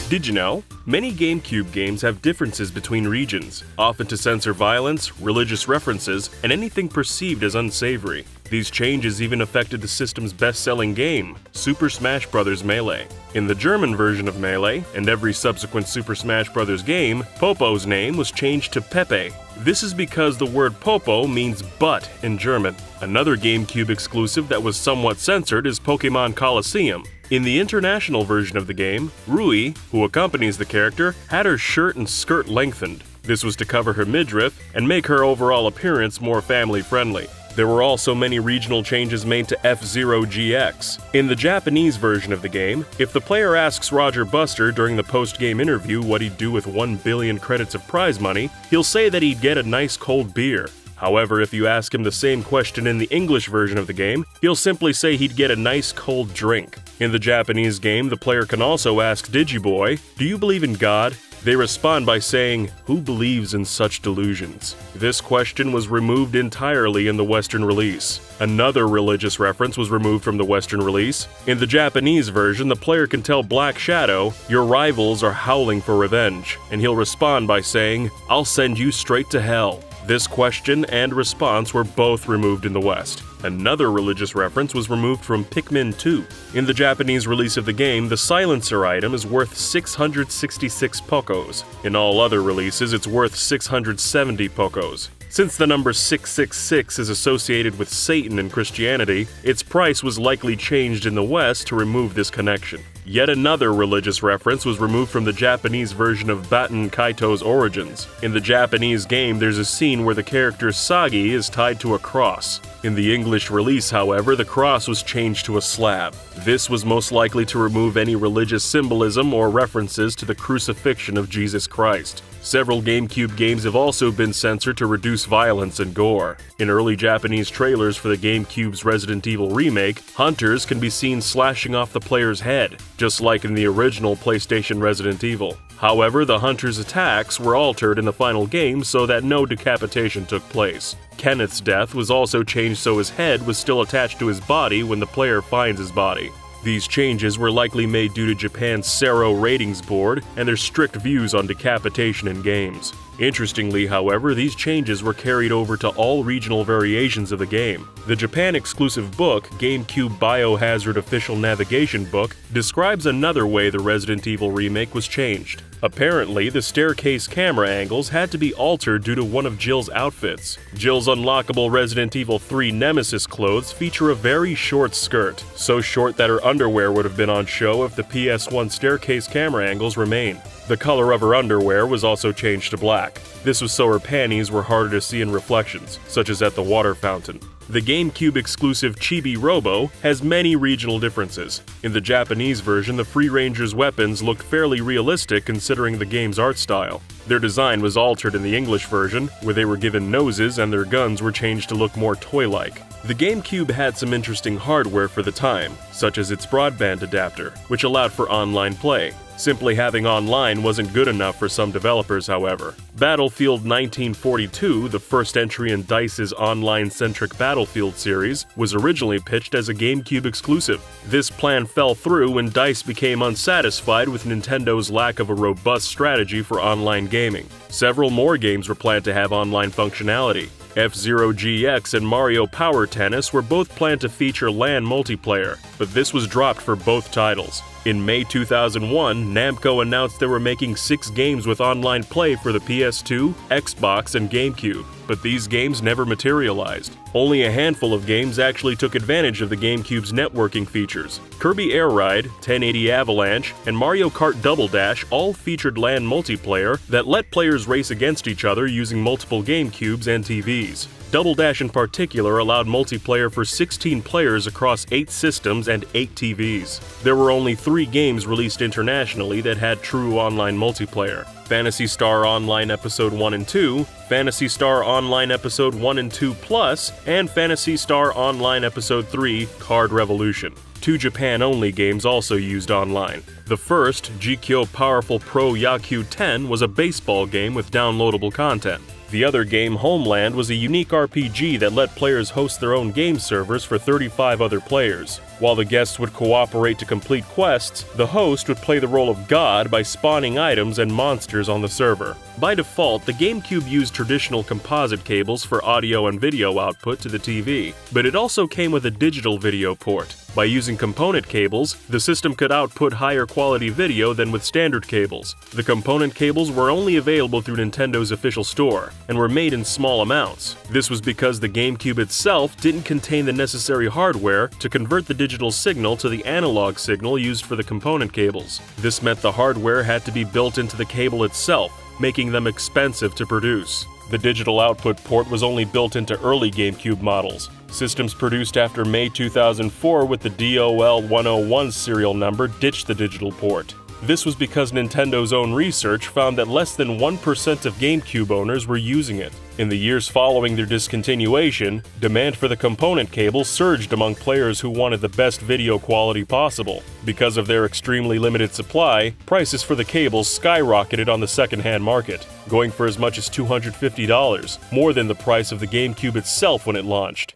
Did you know? Many GameCube games have differences between regions, often to censor violence, religious references, and anything perceived as unsavory. These changes even affected the system's best-selling game, Super Smash Bros. Melee. In the German version of Melee, and every subsequent Super Smash Bros. Game, Popo's name was changed to Pepe. This is because the word Popo means butt in German. Another GameCube exclusive that was somewhat censored is Pokemon Colosseum. In the international version of the game, Rui, who accompanies the character, had her shirt and skirt lengthened. This was to cover her midriff and make her overall appearance more family-friendly. There were also many regional changes made to F-Zero GX. In the Japanese version of the game, if the player asks Roger Buster during the post-game interview what he'd do with 1 billion credits of prize money, he'll say that he'd get a nice cold beer. However, if you ask him the same question in the English version of the game, he'll simply say he'd get a nice cold drink. In the Japanese game, the player can also ask Digiboy, "Do you believe in God?" They respond by saying, "Who believes in such delusions?" This question was removed entirely in the Western release. Another religious reference was removed from the Western release. In the Japanese version, the player can tell Black Shadow, "Your rivals are howling for revenge," and he'll respond by saying, "I'll send you straight to hell." This question and response were both removed in the West. Another religious reference was removed from PIKMIN 2. In the Japanese release of the game, the silencer item is worth 666 pokos. In all other releases, it's worth 670 pokos. Since the number 666 is associated with Satan in Christianity, its price was likely changed in the West to remove this connection. Yet another religious reference was removed from the Japanese version of Baten Kaito's origins. In the Japanese game, there's a scene where the character Sagi is tied to a cross. In the English release, however, the cross was changed to a slab. This was most likely to remove any religious symbolism or references to the crucifixion of Jesus Christ. Several GameCube games have also been censored to reduce violence and gore. In early Japanese trailers for the GameCube's Resident Evil remake, hunters can be seen slashing off the player's head, just like in the original PlayStation Resident Evil. However, the hunter's attacks were altered in the final game so that no decapitation took place. Kenneth's death was also changed so his head was still attached to his body when the player finds his body. These changes were likely made due to Japan's SERO ratings board and their strict views on decapitation in games. Interestingly, however, these changes were carried over to all regional variations of the game. The Japan-exclusive book, GameCube Biohazard Official Navigation Book, describes another way the Resident Evil remake was changed. Apparently, the staircase camera angles had to be altered due to one of Jill's outfits. Jill's unlockable Resident Evil 3 Nemesis clothes feature a very short skirt, so short that her underwear would have been on show if the PS1 staircase camera angles remained. The color of her underwear was also changed to black. This was so her panties were harder to see in reflections, such as at the water fountain. The GameCube exclusive Chibi Robo has many regional differences. In the Japanese version, the Free Ranger's weapons looked fairly realistic considering the game's art style. Their design was altered in the English version, where they were given noses and their guns were changed to look more toy-like. The GameCube had some interesting hardware for the time, such as its broadband adapter, which allowed for online play. Simply having online wasn't good enough for some developers, however. Battlefield 1942, the first entry in DICE's online-centric Battlefield series, was originally pitched as a GameCube exclusive. This plan fell through when DICE became unsatisfied with Nintendo's lack of a robust strategy for online gaming. Several more games were planned to have online functionality. F-Zero GX and Mario Power Tennis were both planned to feature LAN multiplayer, but this was dropped for both titles. In May 2001, Namco announced they were making 6 games with online play for the PS2, Xbox, and GameCube, but these games never materialized. Only a handful of games actually took advantage of the GameCube's networking features. Kirby Air Ride, 1080 Avalanche, and Mario Kart Double Dash all featured LAN multiplayer that let players race against each other using multiple GameCubes and TVs. Double Dash in particular allowed multiplayer for 16 players across 8 systems and 8 TVs. There were only 3 games released internationally that had true online multiplayer: Phantasy Star Online Episode 1 and 2, Phantasy Star Online Episode 1 and 2 Plus, and Phantasy Star Online Episode 3 Card Revolution. 2 Japan-only games also used online. The first, GKyo Powerful Pro Yakyu 10, was a baseball game with downloadable content. The other game, Homeland, was a unique RPG that let players host their own game servers for 35 other players. While the guests would cooperate to complete quests, the host would play the role of God by spawning items and monsters on the server. By default, the GameCube used traditional composite cables for audio and video output to the TV, but it also came with a digital video port. By using component cables, the system could output higher quality video than with standard cables. The component cables were only available through Nintendo's official store, and were made in small amounts. This was because the GameCube itself didn't contain the necessary hardware to convert the digital signal to the analog signal used for the component cables. This meant the hardware had to be built into the cable itself, making them expensive to produce. The digital output port was only built into early GameCube models. Systems produced after May 2004 with the DOL-101 serial number ditched the digital port. This was because Nintendo's own research found that less than 1% of GameCube owners were using it. In the years following their discontinuation, demand for the component cable surged among players who wanted the best video quality possible. Because of their extremely limited supply, prices for the cables skyrocketed on the second-hand market, going for as much as $250, more than the price of the GameCube itself when it launched.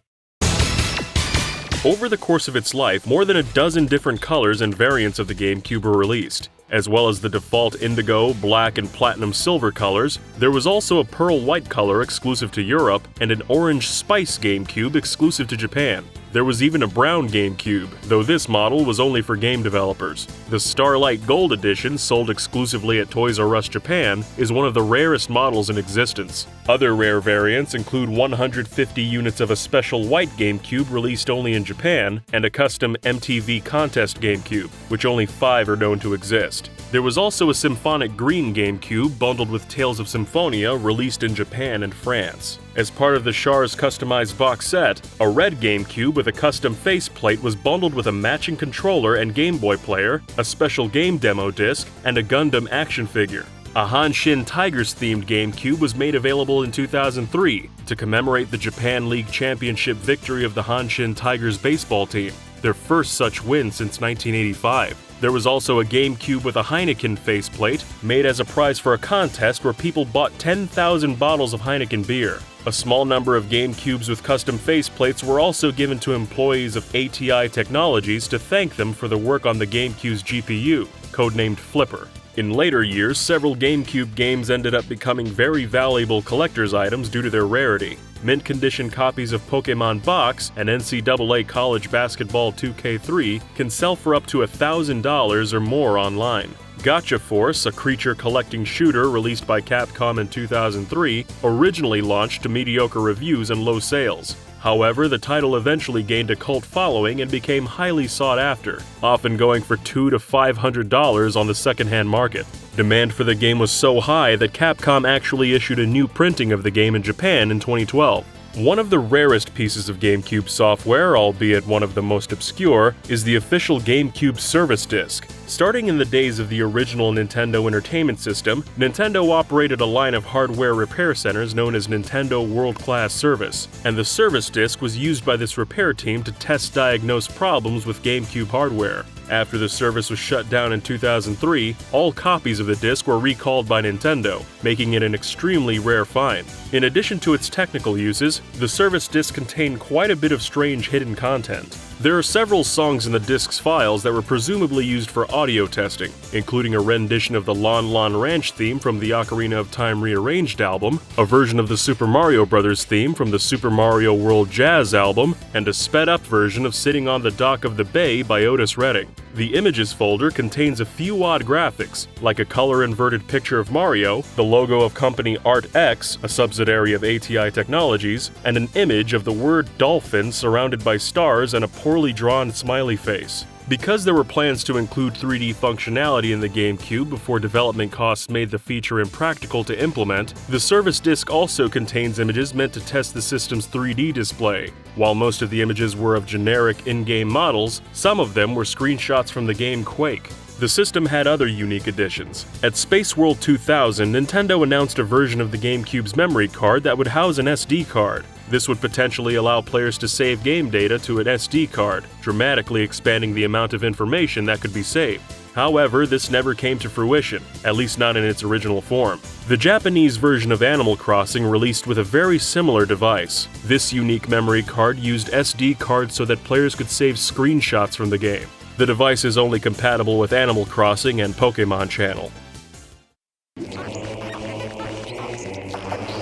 Over the course of its life, more than a dozen different colors and variants of the GameCube were released. As well as the default indigo, black, and platinum silver colors, there was also a pearl white color exclusive to Europe and an orange spice GameCube exclusive to Japan. There was even a brown GameCube, though this model was only for game developers. The Starlight Gold Edition, sold exclusively at Toys R Us Japan, is one of the rarest models in existence. Other rare variants include 150 units of a special white GameCube released only in Japan, and a custom MTV Contest GameCube, which only 5 are known to exist. There was also a symphonic green GameCube bundled with Tales of Symphonia released in Japan and France. As part of the Char's customized box set, a red GameCube with a custom faceplate was bundled with a matching controller and Game Boy player, a special game demo disc, and a Gundam action figure. A Hanshin Tigers-themed GameCube was made available in 2003 to commemorate the Japan League Championship victory of the Hanshin Tigers baseball team, their first such win since 1985. There was also a GameCube with a Heineken faceplate, made as a prize for a contest where people bought 10,000 bottles of Heineken beer. A small number of GameCubes with custom faceplates were also given to employees of ATI Technologies to thank them for the work on the GameCube's GPU, codenamed Flipper. In later years, several GameCube games ended up becoming very valuable collector's items due to their rarity. Mint-condition copies of Pokémon Box and NCAA College Basketball 2K3 can sell for up to $1,000 or more online. Gotcha Force, a creature-collecting shooter released by Capcom in 2003, originally launched to mediocre reviews and low sales. However, the title eventually gained a cult following and became highly sought after, often going for $200 to $500 on the second-hand market. Demand for the game was so high that Capcom actually issued a new printing of the game in Japan in 2012. One of the rarest pieces of GameCube software, albeit one of the most obscure, is the official GameCube service disc. Starting in the days of the original Nintendo Entertainment System, Nintendo operated a line of hardware repair centers known as Nintendo World Class Service, and the service disc was used by this repair team to diagnose problems with GameCube hardware. After the service was shut down in 2003, all copies of the disc were recalled by Nintendo, making it an extremely rare find. In addition to its technical uses, the service disc contained quite a bit of strange hidden content. There are several songs in the disc's files that were presumably used for audio testing, including a rendition of the Lon Lon Ranch theme from the Ocarina of Time Rearranged album, a version of the Super Mario Bros. Theme from the Super Mario World Jazz album, and a sped-up version of Sitting on the Dock of the Bay by Otis Redding. The Images folder contains a few odd graphics, like a color-inverted picture of Mario, the logo of company ArtX, a subsidiary of ATI Technologies, and an image of the word dolphin surrounded by stars and a poorly drawn smiley face. Because there were plans to include 3D functionality in the GameCube before development costs made the feature impractical to implement, the service disc also contains images meant to test the system's 3D display. While most of the images were of generic in-game models, some of them were screenshots from the game Quake. The system had other unique additions. At Space World 2000, Nintendo announced a version of the GameCube's memory card that would house an SD card. This would potentially allow players to save game data to an SD card, dramatically expanding the amount of information that could be saved. However, this never came to fruition, at least not in its original form. The Japanese version of Animal Crossing released with a very similar device. This unique memory card used SD cards so that players could save screenshots from the game. The device is only compatible with Animal Crossing and Pokemon Channel.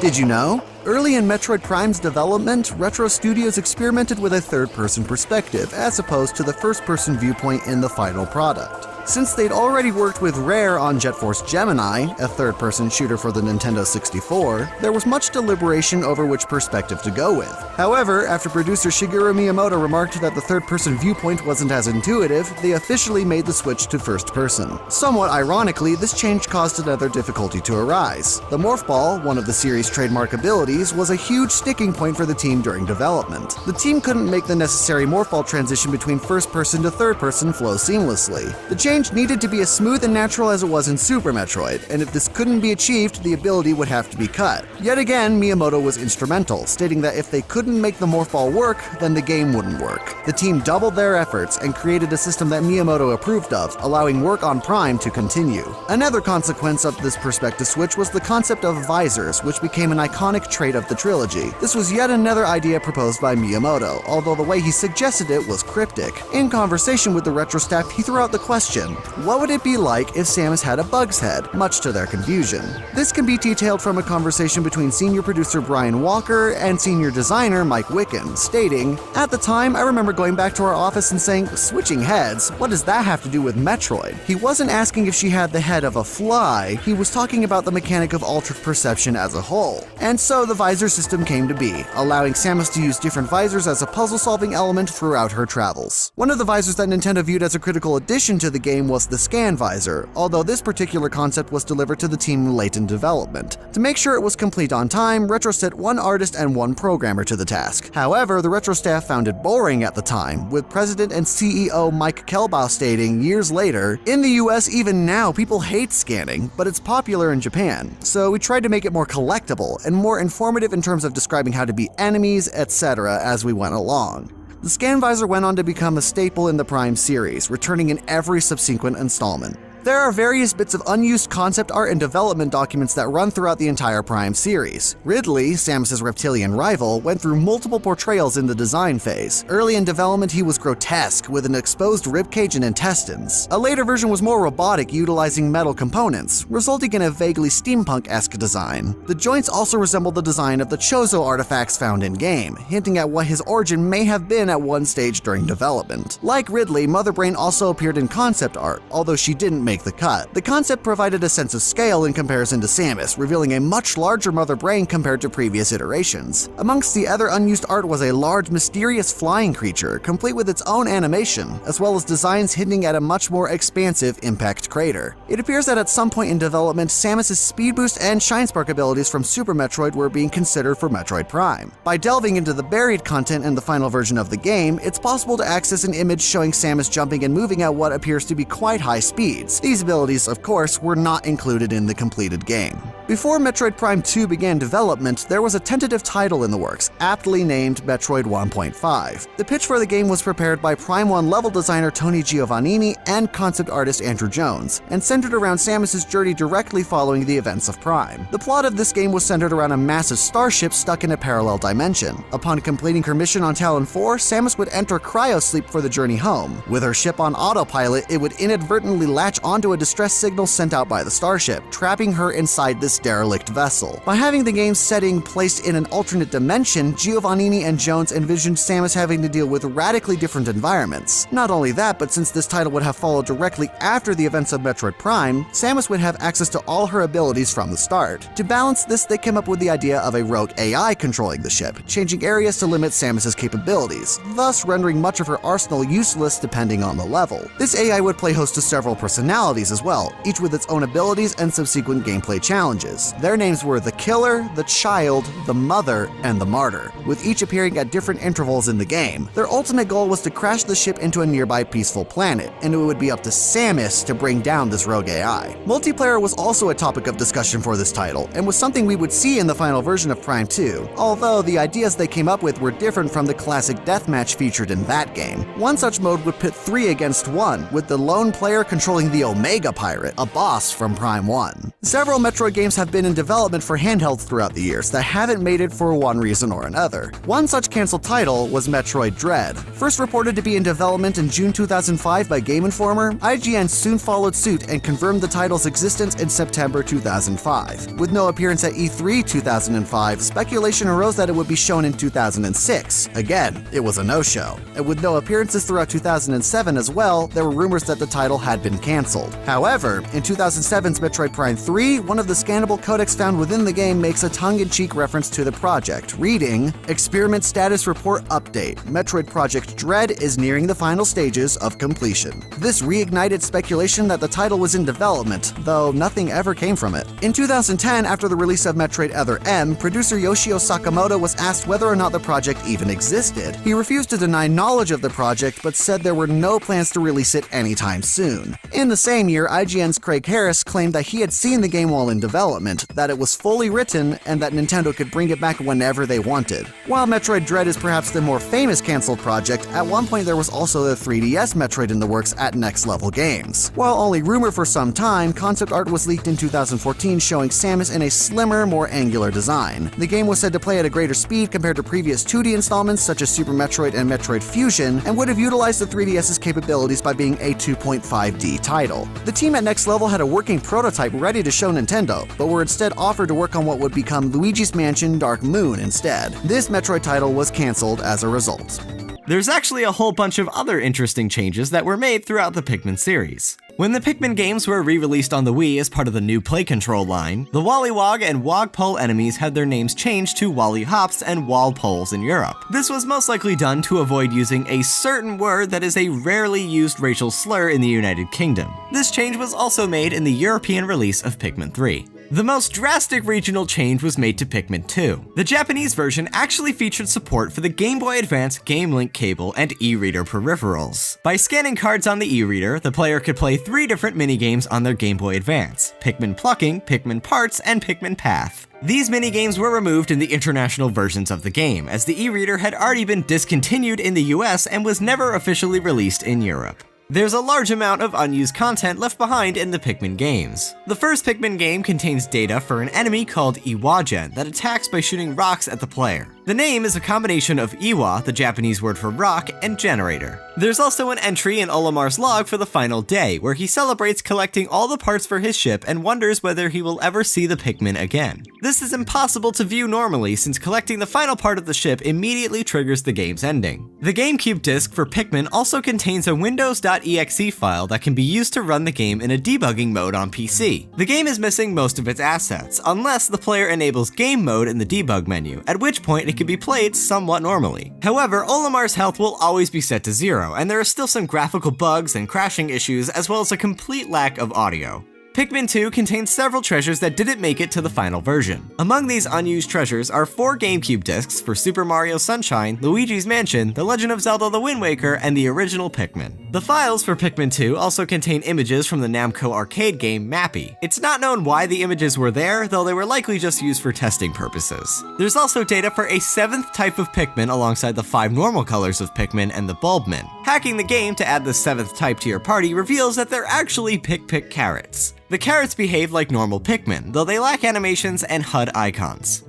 Did you know? Early in Metroid Prime's development, Retro Studios experimented with a third-person perspective as opposed to the first-person viewpoint in the final product. Since they'd already worked with Rare on Jet Force Gemini, a third-person shooter for the Nintendo 64, there was much deliberation over which perspective to go with. However, after producer Shigeru Miyamoto remarked that the third-person viewpoint wasn't as intuitive, they officially made the switch to first-person. Somewhat ironically, this change caused another difficulty to arise. The Morph Ball, one of the series' trademark abilities, was a huge sticking point for the team during development. The team couldn't make the necessary Morph Ball transition between first-person to third-person flow seamlessly. The change needed to be as smooth and natural as it was in Super Metroid, and if this couldn't be achieved, the ability would have to be cut. Yet again, Miyamoto was instrumental, stating that if they couldn't make the Morph Ball work, then the game wouldn't work. The team doubled their efforts and created a system that Miyamoto approved of, allowing work on Prime to continue. Another consequence of this perspective switch was the concept of visors, which became an iconic trait of the trilogy. This was yet another idea proposed by Miyamoto, although the way he suggested it was cryptic. In conversation with the Retro staff, he threw out the question, what would it be like if Samus had a bug's head, much to their confusion? This can be detailed from a conversation between senior producer Brian Walker and senior designer Mike Wicken, stating, "At the time, I remember going back to our office and saying, switching heads, what does that have to do with Metroid? He wasn't asking if she had the head of a fly, he was talking about the mechanic of altered perception as a whole." And so the visor system came to be, allowing Samus to use different visors as a puzzle-solving element throughout her travels. One of the visors that Nintendo viewed as a critical addition to the game was the scan visor, although this particular concept was delivered to the team late in development. To make sure it was complete on time, Retro set one artist and one programmer to the task. However, the Retro staff found it boring at the time, with President and CEO Mike Kelbaugh stating years later, "In the US even now people hate scanning, but it's popular in Japan, so we tried to make it more collectible and more informative in terms of describing how to beat enemies, etc. as we went along." The scan visor went on to become a staple in the Prime series, returning in every subsequent installment. There are various bits of unused concept art and development documents that run throughout the entire Prime series. Ridley, Samus's reptilian rival, went through multiple portrayals in the design phase. Early in development, he was grotesque, with an exposed ribcage and intestines. A later version was more robotic, utilizing metal components, resulting in a vaguely steampunk-esque design. The joints also resembled the design of the Chozo artifacts found in-game, hinting at what his origin may have been at one stage during development. Like Ridley, Mother Brain also appeared in concept art, although she didn't make the cut. The concept provided a sense of scale in comparison to Samus, revealing a much larger Mother Brain compared to previous iterations. Amongst the other unused art was a large, mysterious flying creature, complete with its own animation, as well as designs hinting at a much more expansive impact crater. It appears that at some point in development, Samus's Speed Boost and Shine Spark abilities from Super Metroid were being considered for Metroid Prime. By delving into the buried content in the final version of the game, it's possible to access an image showing Samus jumping and moving at what appears to be quite high speeds. These abilities, of course, were not included in the completed game. Before Metroid Prime 2 began development, there was a tentative title in the works, aptly named Metroid 1.5. The pitch for the game was prepared by Prime 1 level designer Tony Giovannini and concept artist Andrew Jones, and centered around Samus's journey directly following the events of Prime. The plot of this game was centered around a massive starship stuck in a parallel dimension. Upon completing her mission on Talon 4, Samus would enter cryosleep for the journey home. With her ship on autopilot, it would inadvertently latch onto a distress signal sent out by the starship, trapping her inside this derelict vessel. By having the game's setting placed in an alternate dimension, Giovannini and Jones envisioned Samus having to deal with radically different environments. Not only that, but since this title would have followed directly after the events of Metroid Prime, Samus would have access to all her abilities from the start. To balance this, they came up with the idea of a rogue AI controlling the ship, changing areas to limit Samus's capabilities, thus rendering much of her arsenal useless depending on the level. This AI would play host to several personalities personalities as well, each with its own abilities and subsequent gameplay challenges. Their names were the Killer, the Child, the Mother, and the Martyr, with each appearing at different intervals in the game. Their ultimate goal was to crash the ship into a nearby peaceful planet, and it would be up to Samus to bring down this rogue AI. Multiplayer was also a topic of discussion for this title, and was something we would see in the final version of Prime 2, although the ideas they came up with were different from the classic deathmatch featured in that game. One such mode would pit 3 against 1, with the lone player controlling the Omega Pirate, a boss from Prime 1. Several Metroid games have been in development for handhelds throughout the years that haven't made it for one reason or another. One such cancelled title was Metroid Dread. First reported to be in development in June 2005 by Game Informer, IGN soon followed suit and confirmed the title's existence in September 2005. With no appearance at E3 2005, speculation arose that it would be shown in 2006. Again, it was a no-show. And with no appearances throughout 2007 as well, there were rumors that the title had been cancelled. However, in 2007's Metroid Prime 3, one of the scannable codecs found within the game makes a tongue-in-cheek reference to the project, reading, "Experiment Status Report Update. Metroid Project Dread is nearing the final stages of completion." This reignited speculation that the title was in development, though nothing ever came from it. In 2010, after the release of Metroid Other M, producer Yoshio Sakamoto was asked whether or not the project even existed. He refused to deny knowledge of the project, but said there were no plans to release it anytime soon. In the same year, IGN's Craig Harris claimed that he had seen the game while in development, that it was fully written, and that Nintendo could bring it back whenever they wanted. While Metroid Dread is perhaps the more famous cancelled project, at one point there was also the 3DS Metroid in the works at Next Level Games. While only rumored for some time, concept art was leaked in 2014 showing Samus in a slimmer, more angular design. The game was said to play at a greater speed compared to previous 2D installments such as Super Metroid and Metroid Fusion, and would have utilized the 3DS's capabilities by being a 2.5D title. The team at Next Level had a working prototype ready to show Nintendo, but were instead offered to work on what would become Luigi's Mansion Dark Moon instead. This Metroid title was cancelled as a result. There's actually a whole bunch of other interesting changes that were made throughout the Pikmin series. When the Pikmin games were re-released on the Wii as part of the new Play Control line, the Wollywog and Wogpole enemies had their names changed to Wollyhops and Walpoles in Europe. This was most likely done to avoid using a certain word that is a rarely used racial slur in the United Kingdom. This change was also made in the European release of Pikmin 3. The most drastic regional change was made to Pikmin 2. The Japanese version actually featured support for the Game Boy Advance Game Link cable and e-reader peripherals. By scanning cards on the e-reader, the player could play 3 different minigames on their Game Boy Advance: Pikmin Plucking, Pikmin Parts, and Pikmin Path. These minigames were removed in the international versions of the game, as the e-reader had already been discontinued in the US and was never officially released in Europe. There's a large amount of unused content left behind in the Pikmin games. The first Pikmin game contains data for an enemy called Iwagen that attacks by shooting rocks at the player. The name is a combination of Iwa, the Japanese word for rock, and generator. There's also an entry in Olimar's log for the final day, where he celebrates collecting all the parts for his ship and wonders whether he will ever see the Pikmin again. This is impossible to view normally since collecting the final part of the ship immediately triggers the game's ending. The GameCube disc for Pikmin also contains a Windows.exe file that can be used to run the game in a debugging mode on PC. The game is missing most of its assets, unless the player enables game mode in the debug menu, at which point it can be played somewhat normally. However, Olimar's health will always be set to 0, and there are still some graphical bugs and crashing issues, as well as a complete lack of audio. Pikmin 2 contains several treasures that didn't make it to the final version. Among these unused treasures are 4 GameCube discs for Super Mario Sunshine, Luigi's Mansion, The Legend of Zelda The Wind Waker, and the original Pikmin. The files for Pikmin 2 also contain images from the Namco arcade game Mappy. It's not known why the images were there, though they were likely just used for testing purposes. There's also data for a 7th type of Pikmin alongside the 5 normal colors of Pikmin and the Bulbmin. Hacking the game to add the 7th type to your party reveals that they're actually Pick carrots. The carrots behave like normal Pikmin, though they lack animations and HUD icons.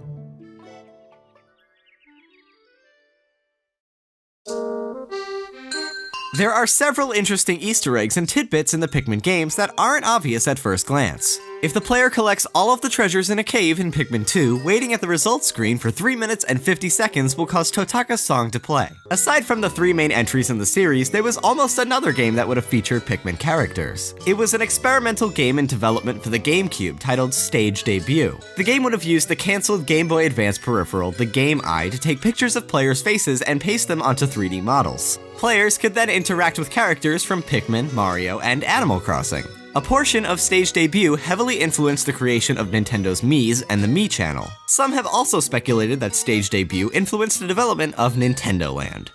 There are several interesting Easter eggs and tidbits in the Pikmin games that aren't obvious at first glance. If the player collects all of the treasures in a cave in Pikmin 2, waiting at the results screen for 3 minutes and 50 seconds will cause Totaka's song to play. Aside from the 3 main entries in the series, there was almost another game that would have featured Pikmin characters. It was an experimental game in development for the GameCube titled Stage Debut. The game would have used the cancelled Game Boy Advance peripheral, the Game Eye, to take pictures of players' faces and paste them onto 3D models. Players could then interact with characters from Pikmin, Mario, and Animal Crossing. A portion of Stage Debut heavily influenced the creation of Nintendo's Mii's and the Mii channel. Some have also speculated that Stage Debut influenced the development of Nintendo Land.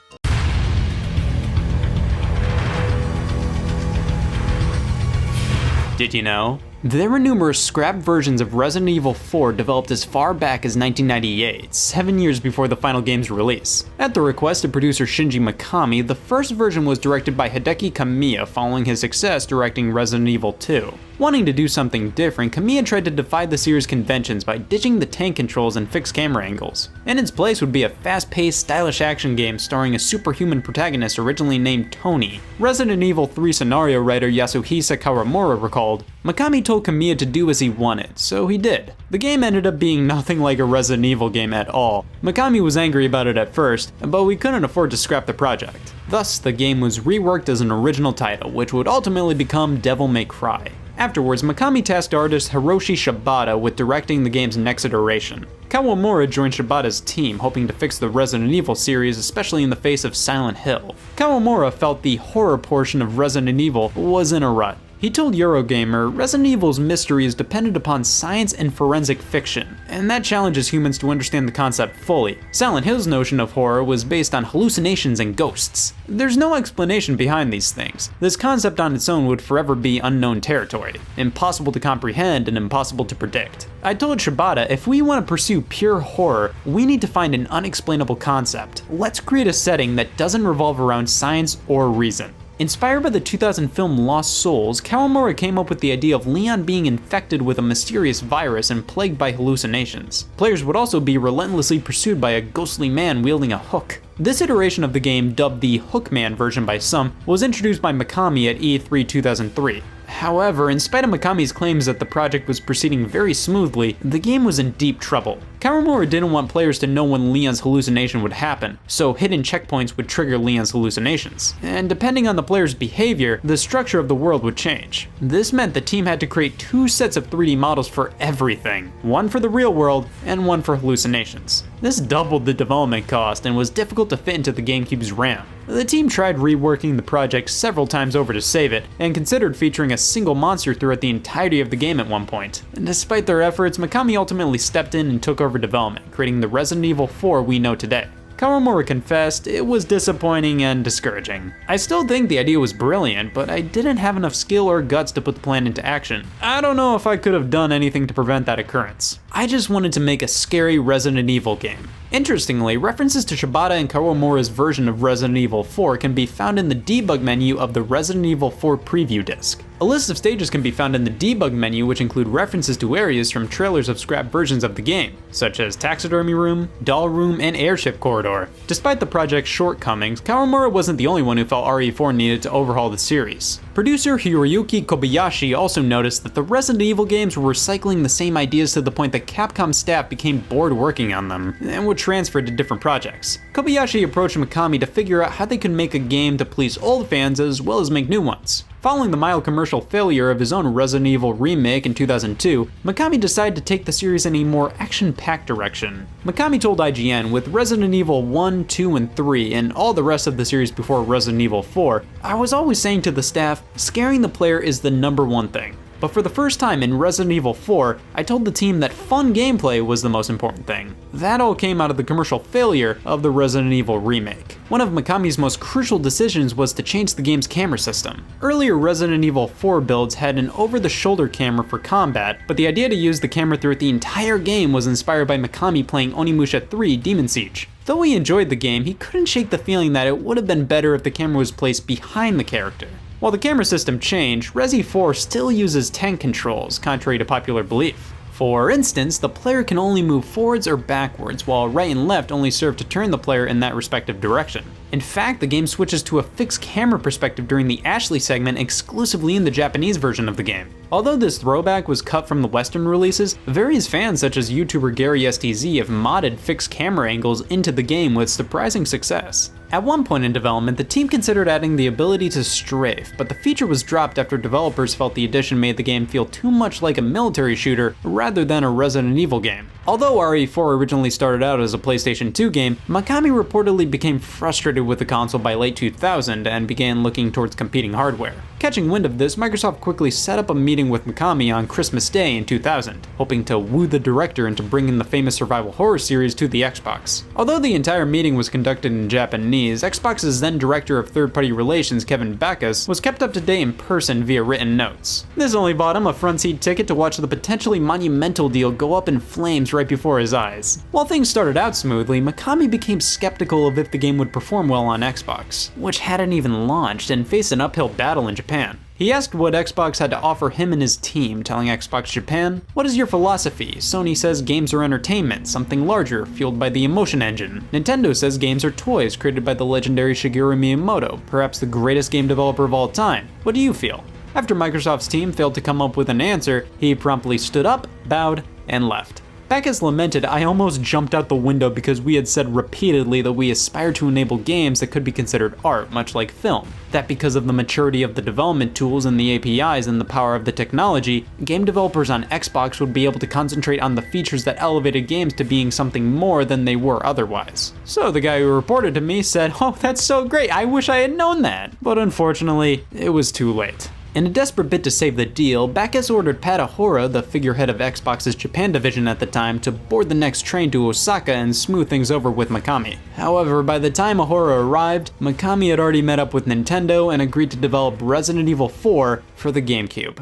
Did you know? There were numerous scrapped versions of Resident Evil 4 developed as far back as 1998, 7 years before the final game's release. At the request of producer Shinji Mikami, the first version was directed by Hideki Kamiya following his success directing Resident Evil 2. Wanting to do something different, Kamiya tried to defy the series' conventions by ditching the tank controls and fixed camera angles. In its place would be a fast-paced, stylish action game starring a superhuman protagonist originally named Tony. Resident Evil 3 scenario writer Yasuhisa Kawamura recalled, "Mikami told Kamiya to do as he wanted, so he did. The game ended up being nothing like a Resident Evil game at all. Mikami was angry about it at first, but we couldn't afford to scrap the project. Thus, the game was reworked as an original title, which would ultimately become Devil May Cry." Afterwards, Mikami tasked artist Hiroshi Shibata with directing the game's next iteration. Kawamura joined Shibata's team, hoping to fix the Resident Evil series, especially in the face of Silent Hill. Kawamura felt the horror portion of Resident Evil was in a rut. He told Eurogamer, "Resident Evil's mystery is dependent upon science and forensic fiction, and that challenges humans to understand the concept fully. Silent Hill's notion of horror was based on hallucinations and ghosts. There's no explanation behind these things. This concept on its own would forever be unknown territory, impossible to comprehend and impossible to predict. I told Shibata, if we want to pursue pure horror, we need to find an unexplainable concept. Let's create a setting that doesn't revolve around science or reason." Inspired by the 2000 film Lost Souls, Kawamura came up with the idea of Leon being infected with a mysterious virus and plagued by hallucinations. Players would also be relentlessly pursued by a ghostly man wielding a hook. This iteration of the game, dubbed the Hookman version by some, was introduced by Mikami at E3 2003. However, in spite of Mikami's claims that the project was proceeding very smoothly, the game was in deep trouble. Kawamura didn't want players to know when Leon's hallucination would happen, so hidden checkpoints would trigger Leon's hallucinations. And depending on the player's behavior, the structure of the world would change. This meant the team had to create 2 sets of 3D models for everything, one for the real world and one for hallucinations. This doubled the development cost and was difficult to fit into the GameCube's RAM. The team tried reworking the project several times over to save it, and considered featuring a single monster throughout the entirety of the game at one point. And despite their efforts, Mikami ultimately stepped in and took over development, creating the Resident Evil 4 we know today. Kawamura confessed it was disappointing and discouraging. "I still think the idea was brilliant, but I didn't have enough skill or guts to put the plan into action. I don't know if I could have done anything to prevent that occurrence. I just wanted to make a scary Resident Evil game." Interestingly, references to Shibata and Kawamura's version of Resident Evil 4 can be found in the debug menu of the Resident Evil 4 preview disc. A list of stages can be found in the debug menu, which include references to areas from trailers of scrapped versions of the game, such as Taxidermy Room, Doll Room, and Airship Corridor. Despite the project's shortcomings, Kawamura wasn't the only one who felt RE4 needed to overhaul the series. Producer Hiroyuki Kobayashi also noticed that the Resident Evil games were recycling the same ideas to the point that Capcom staff became bored working on them, and would transfer to different projects. Kobayashi approached Mikami to figure out how they could make a game to please old fans as well as make new ones. Following the mild commercial failure of his own Resident Evil remake in 2002, Mikami decided to take the series in a more action-packed direction. Mikami told IGN, "With Resident Evil 1, 2, and 3, and all the rest of the series before Resident Evil 4, I was always saying to the staff, scaring the player is the #1 thing. But for the first time in Resident Evil 4, I told the team that fun gameplay was the most important thing. That all came out of the commercial failure of the Resident Evil remake." One of Mikami's most crucial decisions was to change the game's camera system. Earlier Resident Evil 4 builds had an over-the-shoulder camera for combat, but the idea to use the camera throughout the entire game was inspired by Mikami playing Onimusha 3 Demon Siege. Though he enjoyed the game, he couldn't shake the feeling that it would have been better if the camera was placed behind the character. While the camera system changed, Resi 4 still uses tank controls, contrary to popular belief. For instance, the player can only move forwards or backwards, while right and left only serve to turn the player in that respective direction. In fact, the game switches to a fixed camera perspective during the Ashley segment exclusively in the Japanese version of the game. Although this throwback was cut from the Western releases, various fans such as YouTuber Gary STZ have modded fixed camera angles into the game with surprising success. At one point in development, the team considered adding the ability to strafe, but the feature was dropped after developers felt the addition made the game feel too much like a military shooter rather than a Resident Evil game. Although RE4 originally started out as a PlayStation 2 game, Mikami reportedly became frustrated with the console by late 2000 and began looking towards competing hardware. Catching wind of this, Microsoft quickly set up a meeting with Mikami on Christmas Day in 2000, hoping to woo the director into bringing the famous survival horror series to the Xbox. Although the entire meeting was conducted in Japanese, Xbox's then director of third-party relations, Kevin Backus, was kept up to date in person via written notes. This only bought him a front seat ticket to watch the potentially monumental deal go up in flames right before his eyes. While things started out smoothly, Mikami became skeptical of if the game would perform well on Xbox, which hadn't even launched and faced an uphill battle in Japan. He asked what Xbox had to offer him and his team, telling Xbox Japan, "What is your philosophy? Sony says games are entertainment, something larger, fueled by the emotion engine. Nintendo says games are toys created by the legendary Shigeru Miyamoto, perhaps the greatest game developer of all time. What do you feel?" After Microsoft's team failed to come up with an answer, he promptly stood up, bowed, and left. Backus lamented, "I almost jumped out the window because we had said repeatedly that we aspire to enable games that could be considered art, much like film. That because of the maturity of the development tools and the APIs and the power of the technology, game developers on Xbox would be able to concentrate on the features that elevated games to being something more than they were otherwise." So the guy who reported to me said, "Oh, that's so great, I wish I had known that." But unfortunately, it was too late. In a desperate bid to save the deal, Backus ordered Pat Ahura, the figurehead of Xbox's Japan division at the time, to board the next train to Osaka and smooth things over with Mikami. However, by the time Ahura arrived, Mikami had already met up with Nintendo and agreed to develop Resident Evil 4 for the GameCube.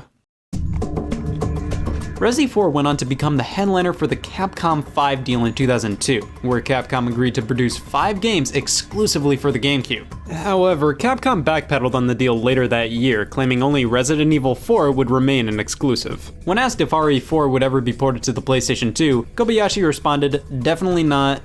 Resi 4 went on to become the headliner for the Capcom 5 deal in 2002, where Capcom agreed to produce 5 games exclusively for the GameCube. However, Capcom backpedaled on the deal later that year, claiming only Resident Evil 4 would remain an exclusive. When asked if RE4 would ever be ported to the PlayStation 2, Kobayashi responded, definitely not,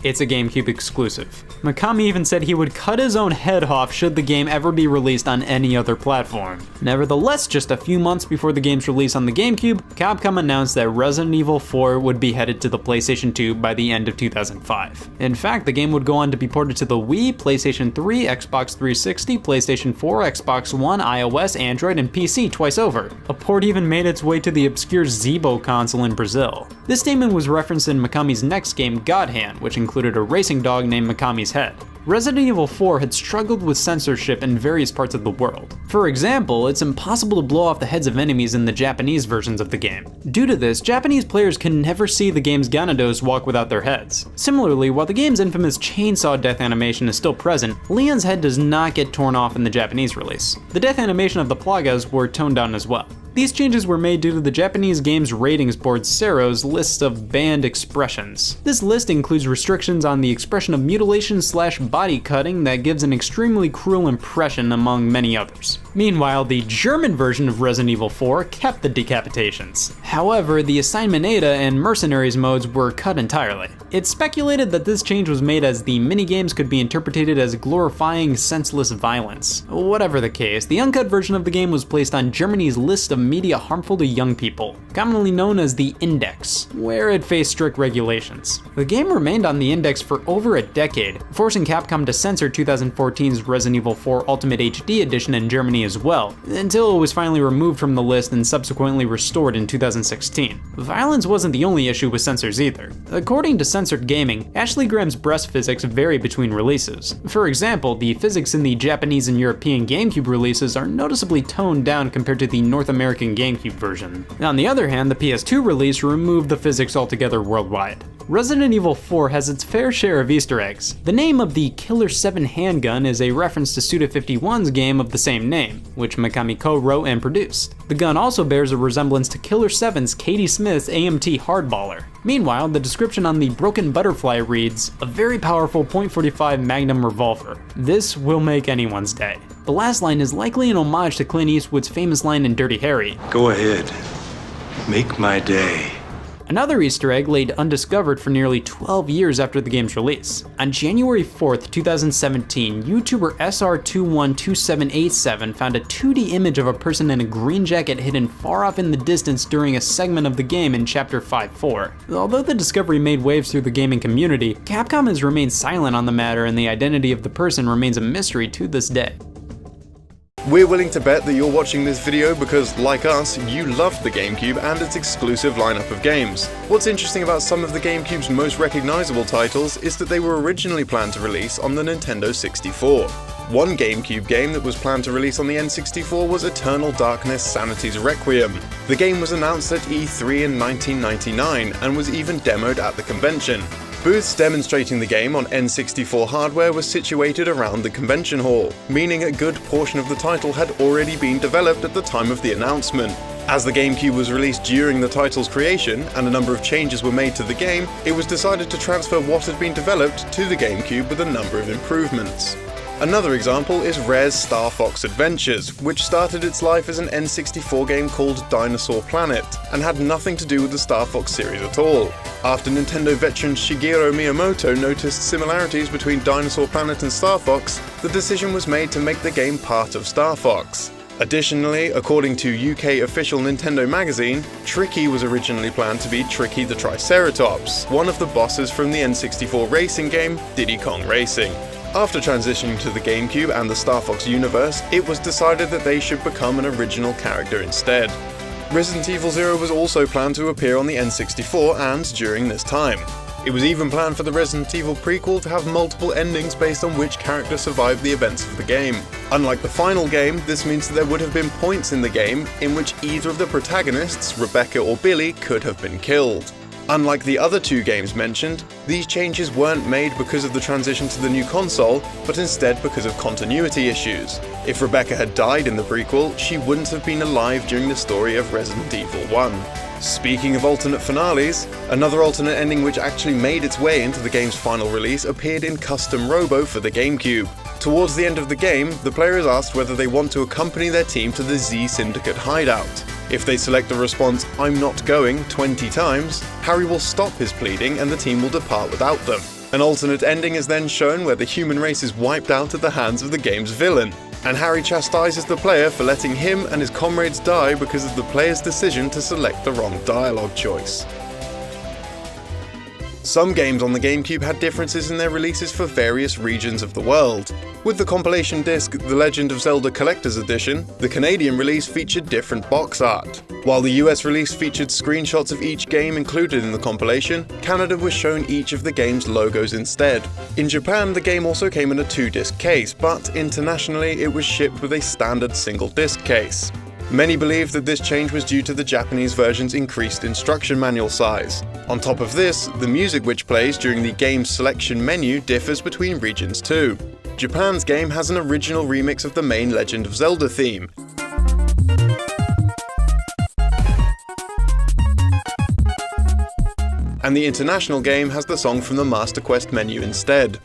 it's a GameCube exclusive. Mikami even said he would cut his own head off should the game ever be released on any other platform. Nevertheless, just a few months before the game's release on the GameCube, Capcom announced that Resident Evil 4 would be headed to the PlayStation 2 by the end of 2005. In fact, the game would go on to be ported to the Wii, PlayStation 3, Xbox 360, PlayStation 4, Xbox One, iOS, Android, and PC twice over. A port even made its way to the obscure Zibo console in Brazil. This statement was referenced in Mikami's next game, God Hand, which included a racing dog named Mikami's Head. Resident Evil 4 had struggled with censorship in various parts of the world. For example, it's impossible to blow off the heads of enemies in the Japanese versions of the game. Due to this, Japanese players can never see the game's Ganados walk without their heads. Similarly, while the game's infamous chainsaw death animation is still present, Leon's head does not get torn off in the Japanese release. The death animation of the Plagas were toned down as well. These changes were made due to the Japanese games ratings board Sero's list of banned expressions. This list includes restrictions on the expression of mutilation/body cutting that gives an extremely cruel impression among many others. Meanwhile, the German version of Resident Evil 4 kept the decapitations. However, the Assignment Ada and Mercenaries modes were cut entirely. It's speculated that this change was made as the minigames could be interpreted as glorifying senseless violence. Whatever the case, the uncut version of the game was placed on Germany's list of media harmful to young people, commonly known as the Index, where it faced strict regulations. The game remained on the Index for over a decade, forcing Capcom to censor 2014's Resident Evil 4 Ultimate HD Edition in Germany as well, until it was finally removed from the list and subsequently restored in 2016. Violence wasn't the only issue with censors either. According to Censored Gaming, Ashley Graham's breast physics vary between releases. For example, the physics in the Japanese and European GameCube releases are noticeably toned down compared to the North American GameCube version. On the other hand, the PS2 release removed the physics altogether worldwide. Resident Evil 4 has its fair share of Easter eggs. The name of the Killer 7 handgun is a reference to Suda51's game of the same name, which Mikami co-wrote and produced. The gun also bears a resemblance to Killer 7's Katie Smith's AMT Hardballer. Meanwhile, the description on the Broken Butterfly reads, "A very powerful .45 Magnum revolver. This will make anyone's day." The last line is likely an homage to Clint Eastwood's famous line in Dirty Harry, "Go ahead, make my day." Another Easter egg laid undiscovered for nearly 12 years after the game's release. On January 4th, 2017, YouTuber SR212787 found a 2D image of a person in a green jacket hidden far off in the distance during a segment of the game in Chapter 5.4. Although the discovery made waves through the gaming community, Capcom has remained silent on the matter and the identity of the person remains a mystery to this day. We're willing to bet that you're watching this video because, like us, you loved the GameCube and its exclusive lineup of games. What's interesting about some of the GameCube's most recognizable titles is that they were originally planned to release on the Nintendo 64. One GameCube game that was planned to release on the N64 was Eternal Darkness: Sanity's Requiem. The game was announced at E3 in 1999 and was even demoed at the convention. Booths demonstrating the game on N64 hardware were situated around the convention hall, meaning a good portion of the title had already been developed at the time of the announcement. As the GameCube was released during the title's creation, and a number of changes were made to the game, it was decided to transfer what had been developed to the GameCube with a number of improvements. Another example is Rare's Star Fox Adventures, which started its life as an N64 game called Dinosaur Planet, and had nothing to do with the Star Fox series at all. After Nintendo veteran Shigeru Miyamoto noticed similarities between Dinosaur Planet and Star Fox, the decision was made to make the game part of Star Fox. Additionally, according to UK official Nintendo magazine, Tricky was originally planned to be Tricky the Triceratops, one of the bosses from the N64 racing game Diddy Kong Racing. After transitioning to the GameCube and the Star Fox universe, it was decided that they should become an original character instead. Resident Evil 0 was also planned to appear on the N64 and during this time. It was even planned for the Resident Evil prequel to have multiple endings based on which character survived the events of the game. Unlike the final game, this means that there would have been points in the game in which either of the protagonists, Rebecca or Billy, could have been killed. Unlike the other two games mentioned, these changes weren't made because of the transition to the new console, but instead because of continuity issues. If Rebecca had died in the prequel, she wouldn't have been alive during the story of Resident Evil 1. Speaking of alternate finales, another alternate ending which actually made its way into the game's final release appeared in Custom Robo for the GameCube. Towards the end of the game, the player is asked whether they want to accompany their team to the Z Syndicate hideout. If they select the response, "I'm not going," 20 times, Harry will stop his pleading and the team will depart without them. An alternate ending is then shown where the human race is wiped out at the hands of the game's villain, and Harry chastises the player for letting him and his comrades die because of the player's decision to select the wrong dialogue choice. Some games on the GameCube had differences in their releases for various regions of the world. With the compilation disc The Legend of Zelda Collector's Edition, the Canadian release featured different box art. While the US release featured screenshots of each game included in the compilation, Canada was shown each of the game's logos instead. In Japan, the game also came in a 2-disc case, but internationally it was shipped with a standard single-disc case. Many believe that this change was due to the Japanese version's increased instruction manual size. On top of this, the music which plays during the game's selection menu differs between regions too. Japan's game has an original remix of the main Legend of Zelda theme, and the international game has the song from the Master Quest menu instead.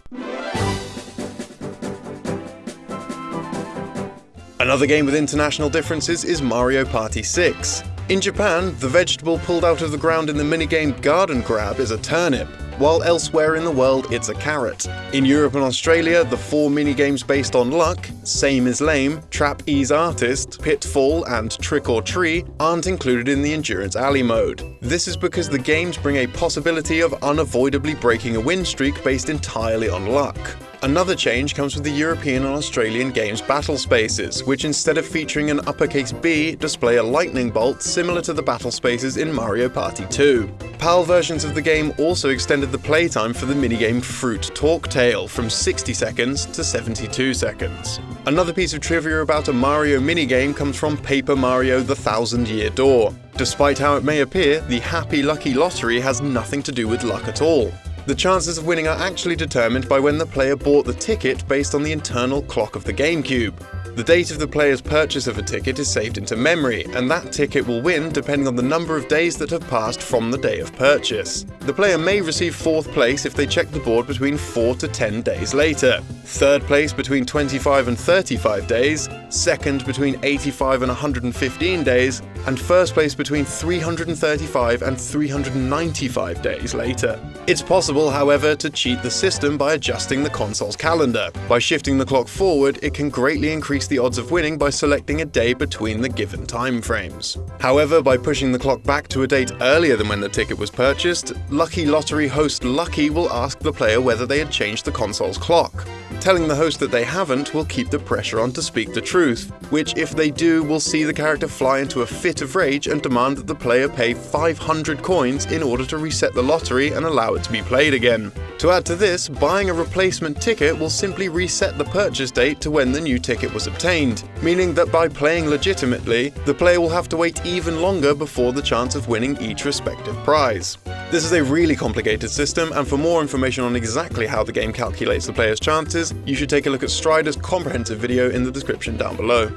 Another game with international differences is Mario Party 6. In Japan, the vegetable pulled out of the ground in the minigame Garden Grab is a turnip, while elsewhere in the world it's a carrot. In Europe and Australia, the 4 minigames based on luck, Same is Lame, Trap Ease Artist, Pitfall, and Trick or Tree aren't included in the Endurance Alley mode. This is because the games bring a possibility of unavoidably breaking a win streak based entirely on luck. Another change comes with the European and Australian games battle spaces, which instead of featuring an uppercase B, display a lightning bolt similar to the battle spaces in Mario Party 2. PAL versions of the game also extended the playtime for the minigame Fruit Talk Tale from 60 seconds to 72 seconds. Another piece of trivia about a Mario minigame comes from Paper Mario: The Thousand Year Door. Despite how it may appear, the Happy Lucky Lottery has nothing to do with luck at all. The chances of winning are actually determined by when the player bought the ticket based on the internal clock of the GameCube. The date of the player's purchase of a ticket is saved into memory, and that ticket will win depending on the number of days that have passed from the day of purchase. The player may receive 4th place if they check the board between 4 to 10 days later, 3rd place between 25 and 35 days, 2nd between 85 and 115 days, and 1st place between 335 and 395 days later. It's possible, however, to cheat the system by adjusting the console's calendar. By shifting the clock forward, it can greatly increase the odds of winning by selecting a day between the given time frames. However, by pushing the clock back to a date earlier than when the ticket was purchased, Lucky Lottery host Lucky will ask the player whether they had changed the console's clock. Telling the host that they haven't will keep the pressure on to speak the truth, which if they do will see the character fly into a fit of rage and demand that the player pay 500 coins in order to reset the lottery and allow it to be played again. To add to this, buying a replacement ticket will simply reset the purchase date to when the new ticket was obtained, meaning that by playing legitimately, the player will have to wait even longer before the chance of winning each respective prize. This is a really complicated system, and for more information on exactly how the game calculates the player's chances, you should take a look at Strider's comprehensive video in the description down below.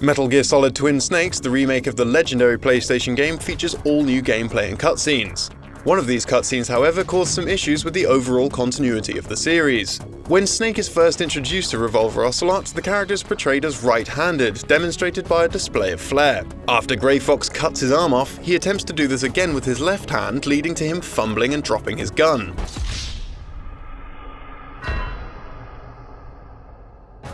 Metal Gear Solid Twin Snakes, the remake of the legendary PlayStation game, features all new gameplay and cutscenes. One of these cutscenes, however, caused some issues with the overall continuity of the series. When Snake is first introduced to Revolver Ocelot, the character is portrayed as right-handed, demonstrated by a display of flair. After Grey Fox cuts his arm off, he attempts to do this again with his left hand, leading to him fumbling and dropping his gun.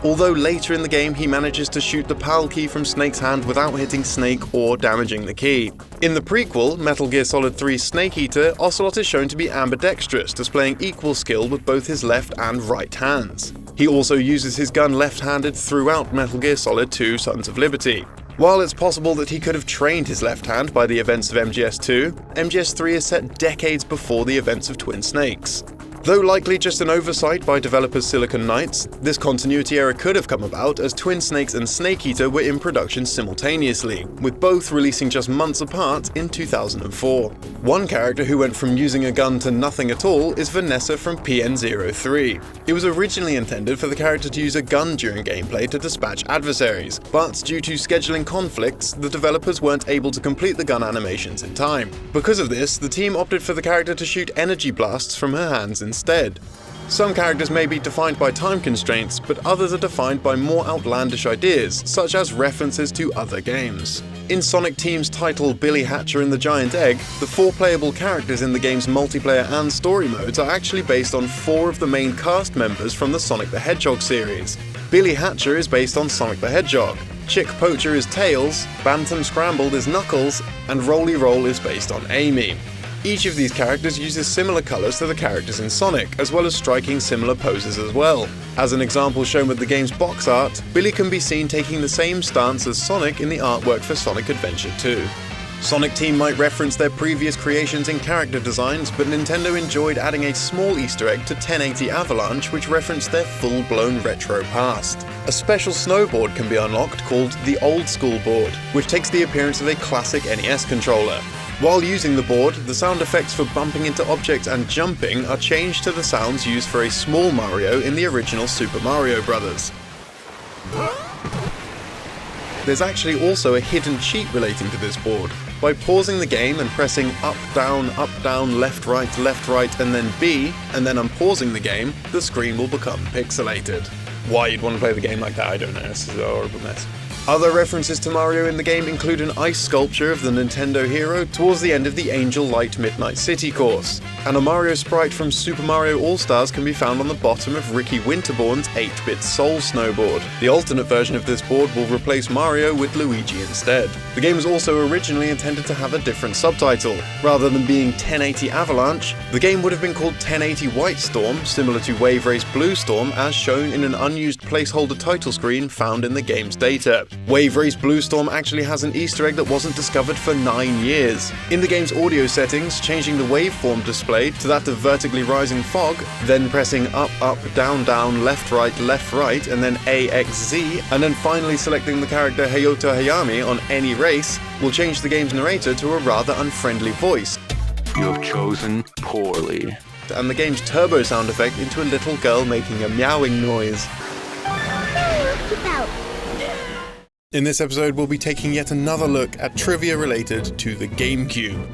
Although later in the game he manages to shoot the PAL key from Snake's hand without hitting Snake or damaging the key. In the prequel, Metal Gear Solid 3 Snake Eater, Ocelot is shown to be ambidextrous, displaying equal skill with both his left and right hands. He also uses his gun left-handed throughout Metal Gear Solid 2 Sons of Liberty. While it's possible that he could have trained his left hand by the events of MGS2, MGS3 is set decades before the events of Twin Snakes. Though likely just an oversight by developers Silicon Knights, this continuity error could have come about as Twin Snakes and Snake Eater were in production simultaneously, with both releasing just months apart in 2004. One character who went from using a gun to nothing at all is Vanessa from PN03. It was originally intended for the character to use a gun during gameplay to dispatch adversaries, but due to scheduling conflicts, the developers weren't able to complete the gun animations in time. Because of this, the team opted for the character to shoot energy blasts from her hands instead. Some characters may be defined by time constraints, but others are defined by more outlandish ideas, such as references to other games. In Sonic Team's title Billy Hatcher and the Giant Egg, the 4 playable characters in the game's multiplayer and story modes are actually based on 4 of the main cast members from the Sonic the Hedgehog series. Billy Hatcher is based on Sonic the Hedgehog, Chick Poacher is Tails, Bantam Scrambled is Knuckles, and Roly Roll is based on Amy. Each of these characters uses similar colours to the characters in Sonic, as well as striking similar poses as well. As an example shown with the game's box art, Billy can be seen taking the same stance as Sonic in the artwork for Sonic Adventure 2. Sonic Team might reference their previous creations in character designs, but Nintendo enjoyed adding a small Easter egg to 1080 Avalanche which referenced their full-blown retro past. A special snowboard can be unlocked called the Old School Board, which takes the appearance of a classic NES controller. While using the board, the sound effects for bumping into objects and jumping are changed to the sounds used for a small Mario in the original Super Mario Bros. There's actually also a hidden cheat relating to this board. By pausing the game and pressing up, down, left, right, and then B, and then unpausing the game, the screen will become pixelated. Why you'd want to play the game like that, I don't know, this is a horrible mess. Other references to Mario in the game include an ice sculpture of the Nintendo hero towards the end of the Angel Light Midnight City course, and a Mario sprite from Super Mario All-Stars can be found on the bottom of Ricky Winterborn's 8-bit Soul snowboard. The alternate version of this board will replace Mario with Luigi instead. The game was also originally intended to have a different subtitle. Rather than being 1080 Avalanche, the game would have been called 1080 White Storm, similar to Wave Race Blue Storm as shown in an unused placeholder title screen found in the game's data. Wave Race Blue Storm actually has an Easter egg that wasn't discovered for 9 years. In the game's audio settings, changing the waveform display to that of vertically rising fog, then pressing up, down, left, right, and then AXZ, and then finally selecting the character Hayato Hayami on any race, will change the game's narrator to a rather unfriendly voice. You have chosen poorly. And the game's turbo sound effect into a little girl making a meowing noise. In this episode, we'll be taking yet another look at trivia related to the GameCube.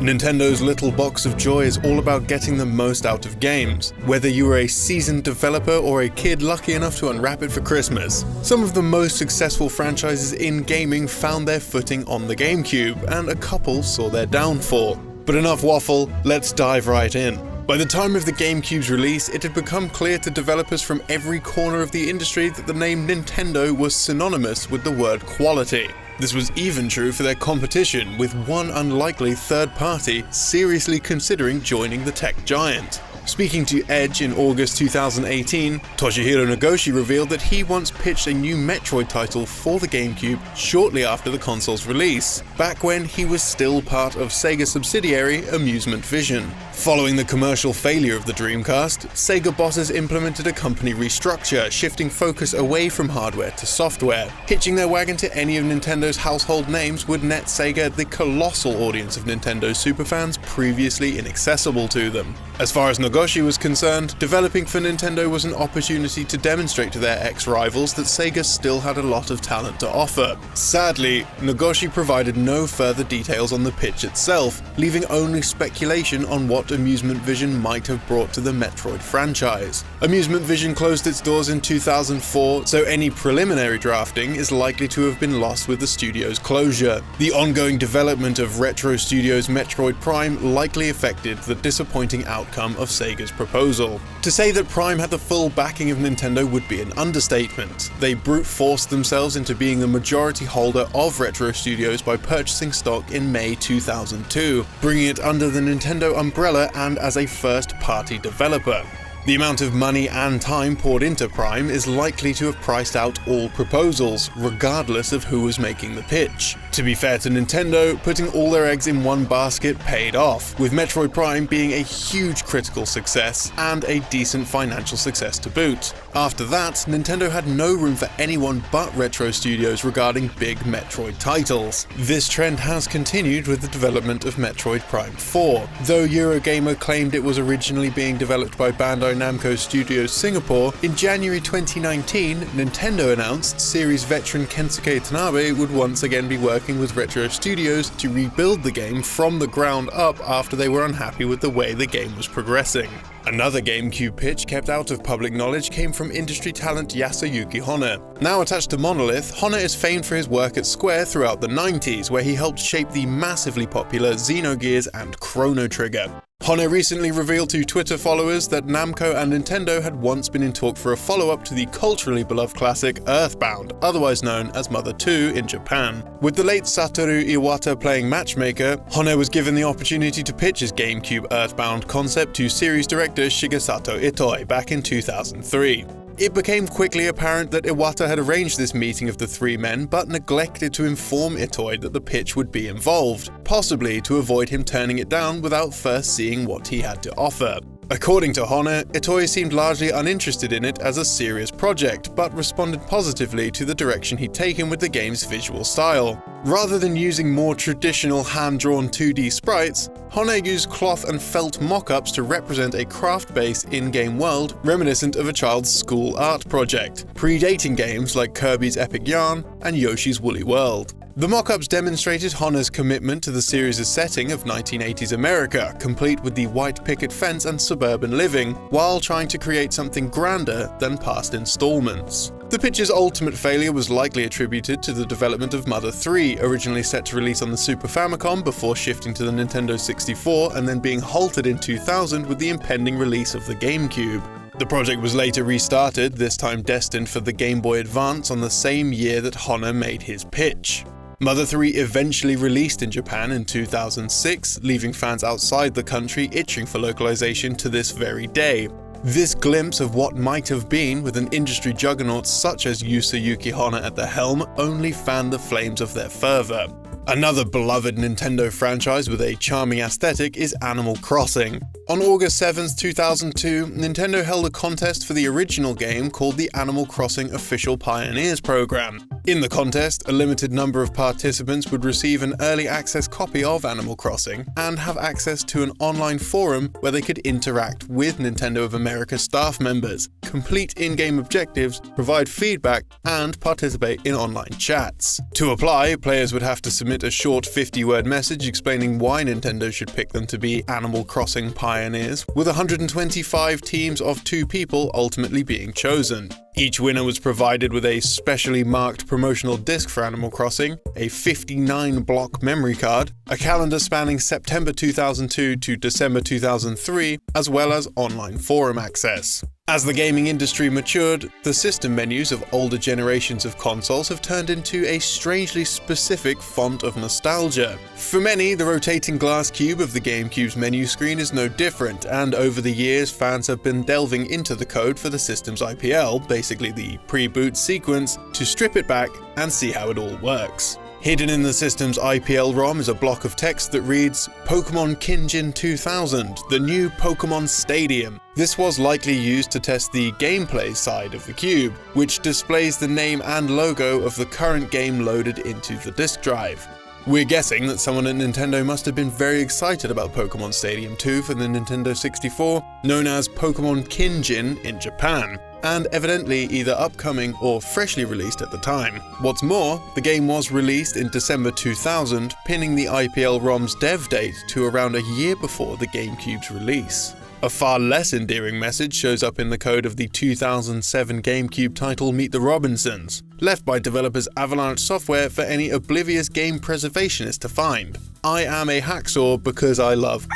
Nintendo's little box of joy is all about getting the most out of games, whether you are a seasoned developer or a kid lucky enough to unwrap it for Christmas. Some of the most successful franchises in gaming found their footing on the GameCube, and a couple saw their downfall. But enough waffle, let's dive right in. By the time of the GameCube's release, it had become clear to developers from every corner of the industry that the name Nintendo was synonymous with the word quality. This was even true for their competition, with one unlikely third party seriously considering joining the tech giant. Speaking to Edge in August 2018, Toshihiro Nagoshi revealed that he once pitched a new Metroid title for the GameCube shortly after the console's release, back when he was still part of Sega subsidiary Amusement Vision. Following the commercial failure of the Dreamcast, Sega bosses implemented a company restructure, shifting focus away from hardware to software. Hitching their wagon to any of Nintendo's household names would net Sega the colossal audience of Nintendo superfans previously inaccessible to them. As far as Nagoshi was concerned, developing for Nintendo was an opportunity to demonstrate to their ex-rivals that Sega still had a lot of talent to offer. Sadly, Nagoshi provided no further details on the pitch itself, leaving only speculation on what Amusement Vision might have brought to the Metroid franchise. Amusement Vision closed its doors in 2004, so any preliminary drafting is likely to have been lost with the studio's closure. The ongoing development of Retro Studios' Metroid Prime likely affected the disappointing outcome of Sega's proposal. To say that Prime had the full backing of Nintendo would be an understatement. They brute forced themselves into being the majority holder of Retro Studios by purchasing stock in May 2002, bringing it under the Nintendo umbrella and as a first-party developer. The amount of money and time poured into Prime is likely to have priced out all proposals, regardless of who was making the pitch. To be fair to Nintendo, putting all their eggs in one basket paid off, with Metroid Prime being a huge critical success and a decent financial success to boot. After that, Nintendo had no room for anyone but Retro Studios regarding big Metroid titles. This trend has continued with the development of Metroid Prime 4. Though Eurogamer claimed it was originally being developed by Bandai Namco Studios Singapore, in January 2019, Nintendo announced series veteran Kensuke Tanabe would once again be working with Retro Studios to rebuild the game from the ground up after they were unhappy with the way the game was progressing. Another GameCube pitch kept out of public knowledge came from industry talent Yasuyuki Hona. Now attached to Monolith, Hona is famed for his work at Square throughout the 90s, where he helped shape the massively popular Xenogears and Chrono Trigger. Hona recently revealed to Twitter followers that Namco and Nintendo had once been in talk for a follow-up to the culturally beloved classic Earthbound, otherwise known as Mother 2 in Japan. With the late Satoru Iwata playing matchmaker, Hona was given the opportunity to pitch his GameCube Earthbound concept to series director Shigesato Itoi back in 2003. It became quickly apparent that Iwata had arranged this meeting of the three men, but neglected to inform Itoi that the pitch would be involved, possibly to avoid him turning it down without first seeing what he had to offer. According to Hona, Itoi seemed largely uninterested in it as a serious project, but responded positively to the direction he'd taken with the game's visual style. Rather than using more traditional hand-drawn 2D sprites, Hona used cloth and felt mock-ups to represent a craft-based in-game world reminiscent of a child's school art project, predating games like Kirby's Epic Yarn and Yoshi's Woolly World. The mock-ups demonstrated Hona's commitment to the series' setting of 1980s America, complete with the white picket fence and suburban living, while trying to create something grander than past installments. The pitch's ultimate failure was likely attributed to the development of Mother 3, originally set to release on the Super Famicom before shifting to the Nintendo 64 and then being halted in 2000 with the impending release of the GameCube. The project was later restarted, this time destined for the Game Boy Advance on the same year that Hona made his pitch. Mother 3 eventually released in Japan in 2006, leaving fans outside the country itching for localization to this very day. This glimpse of what might have been with an industry juggernaut such as Yasuyuki Hona at the helm only fanned the flames of their fervor. Another beloved Nintendo franchise with a charming aesthetic is Animal Crossing. On August 7, 2002, Nintendo held a contest for the original game called the Animal Crossing Official Pioneers Program. In the contest, a limited number of participants would receive an early access copy of Animal Crossing and have access to an online forum where they could interact with Nintendo of America staff members, complete in-game objectives, provide feedback, and participate in online chats. To apply, players would have to submit a short 50-word message explaining why Nintendo should pick them to be Animal Crossing pioneers, with 125 teams of 2 people ultimately being chosen. Each winner was provided with a specially marked promotional disc for Animal Crossing, a 59-block memory card, a calendar spanning September 2002 to December 2003, as well as online forum access. As the gaming industry matured, the system menus of older generations of consoles have turned into a strangely specific font of nostalgia. For many, the rotating glass cube of the GameCube's menu screen is no different, and over the years fans have been delving into the code for the system's IPL, basically the pre-boot sequence, to strip it back and see how it all works. Hidden in the system's IPL ROM is a block of text that reads, "Pokemon Kinjin 2000, the new Pokemon Stadium." This was likely used to test the gameplay side of the cube, which displays the name and logo of the current game loaded into the disk drive. We're guessing that someone at Nintendo must have been very excited about Pokemon Stadium 2 for the Nintendo 64, known as Pokemon Kinjin in Japan, and evidently either upcoming or freshly released at the time. What's more, the game was released in December 2000, pinning the IPL ROM's dev date to around a year before the GameCube's release. A far less endearing message shows up in the code of the 2007 GameCube title Meet the Robinsons, left by developers Avalanche Software for any oblivious game preservationist to find. "I am a hacksaw because I love..."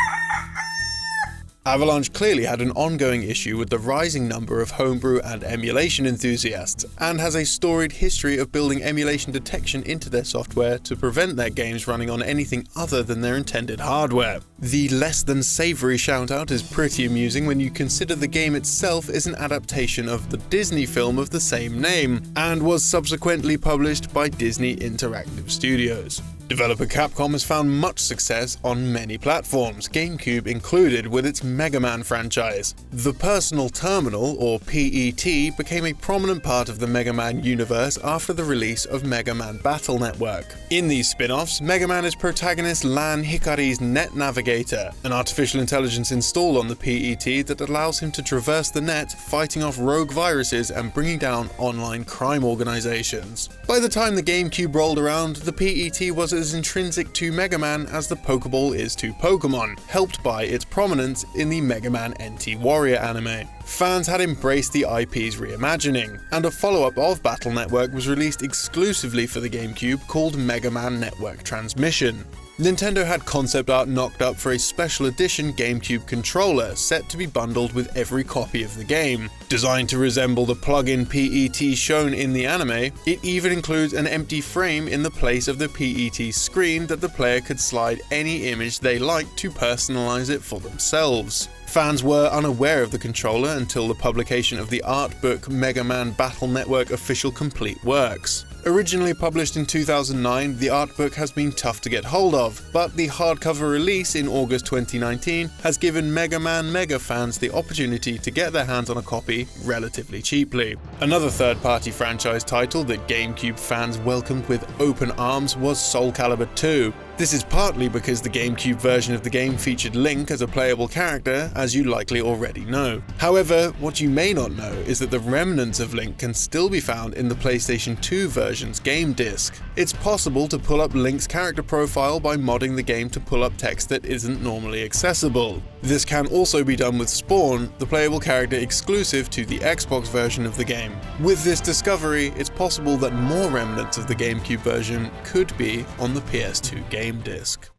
Avalanche clearly had an ongoing issue with the rising number of homebrew and emulation enthusiasts, and has a storied history of building emulation detection into their software to prevent their games running on anything other than their intended hardware. The less than savoury shout-out is pretty amusing when you consider the game itself is an adaptation of the Disney film of the same name, and was subsequently published by Disney Interactive Studios. Developer Capcom has found much success on many platforms, GameCube included, with its Mega Man franchise. The Personal Terminal, or PET, became a prominent part of the Mega Man universe after the release of Mega Man Battle Network. In these spin-offs, Mega Man is protagonist Lan Hikari's Net Navigator, an artificial intelligence installed on the PET that allows him to traverse the net, fighting off rogue viruses and bringing down online crime organizations. By the time the GameCube rolled around, the PET was as intrinsic to Mega Man as the Pokeball is to Pokemon, helped by its prominence in the Mega Man NT Warrior anime. Fans had embraced the IP's reimagining, and a follow-up of Battle Network was released exclusively for the GameCube called Mega Man Network Transmission. Nintendo had concept art knocked up for a special edition GameCube controller set to be bundled with every copy of the game. Designed to resemble the plug-in PET shown in the anime, it even includes an empty frame in the place of the PET screen that the player could slide any image they liked to personalize it for themselves. Fans were unaware of the controller until the publication of the art book Mega Man Battle Network Official Complete Works. Originally published in 2009, the art book has been tough to get hold of, but the hardcover release in August 2019 has given Mega Man Mega fans the opportunity to get their hands on a copy relatively cheaply. Another third-party franchise title that GameCube fans welcomed with open arms was Soul Calibur 2. This is partly because the GameCube version of the game featured Link as a playable character, as you likely already know. However, what you may not know is that the remnants of Link can still be found in the PlayStation 2 version's game disc. It's possible to pull up Link's character profile by modding the game to pull up text that isn't normally accessible. This can also be done with Spawn, the playable character exclusive to the Xbox version of the game. With this discovery, it's possible that more remnants of the GameCube version could be on the PS2 game disc.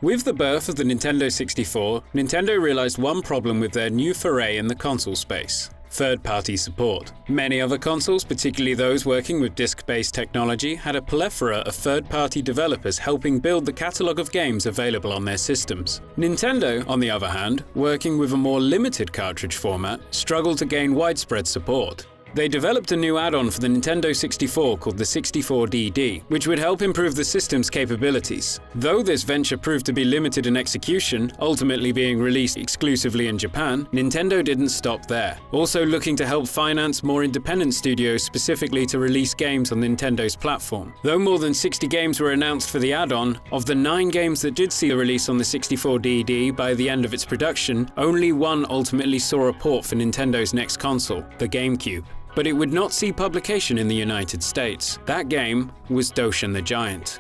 With the birth of the Nintendo 64, Nintendo realized one problem with their new foray in the console space: third-party support. Many other consoles, particularly those working with disc-based technology, had a plethora of third-party developers helping build the catalogue of games available on their systems. Nintendo, on the other hand, working with a more limited cartridge format, struggled to gain widespread support. They developed a new add-on for the Nintendo 64 called the 64DD, which would help improve the system's capabilities. Though this venture proved to be limited in execution, ultimately being released exclusively in Japan, Nintendo didn't stop there, also looking to help finance more independent studios specifically to release games on Nintendo's platform. Though more than 60 games were announced for the add-on, of the 9 games that did see a release on the 64DD by the end of its production, only one ultimately saw a port for Nintendo's next console, the GameCube. But it would not see publication in the United States. That game was DOSHIN the Giant.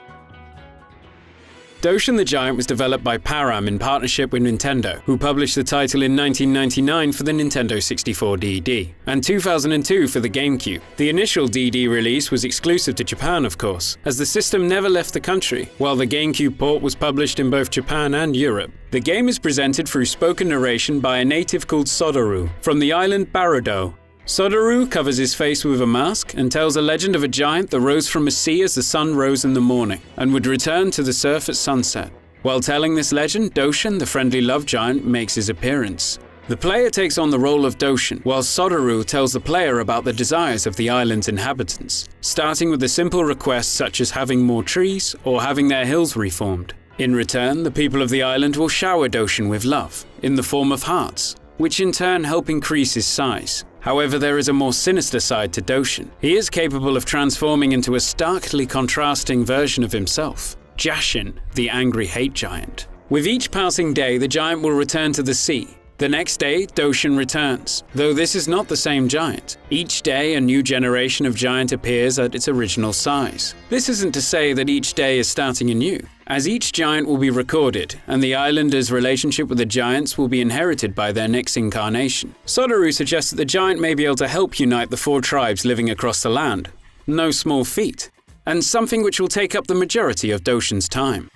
Doshin the Giant was developed by Param in partnership with Nintendo, who published the title in 1999 for the Nintendo 64 DD, and 2002 for the GameCube. The initial DD release was exclusive to Japan, of course, as the system never left the country, while the GameCube port was published in both Japan and Europe. The game is presented through spoken narration by a native called Sodaru, from the island Barudo. Sodaru covers his face with a mask and tells a legend of a giant that rose from a sea as the sun rose in the morning, and would return to the surf at sunset. While telling this legend, Doshin, the friendly love giant, makes his appearance. The player takes on the role of Doshin, while Sodaru tells the player about the desires of the island's inhabitants, starting with a simple request such as having more trees or having their hills reformed. In return, the people of the island will shower Doshin with love, in the form of hearts, which in turn help increase his size. However, there is a more sinister side to Doshin. He is capable of transforming into a starkly contrasting version of himself, Jashin, the angry hate giant. With each passing day, the giant will return to the sea. The next day, Doshin returns, though this is not the same giant. Each day, a new generation of giant appears at its original size. This isn't to say that each day is starting anew, as each giant will be recorded, and the islanders' relationship with the giants will be inherited by their next incarnation. Sodaru suggests that the giant may be able to help unite the 4 tribes living across the land. No small feat, and something which will take up the majority of Doshin's time.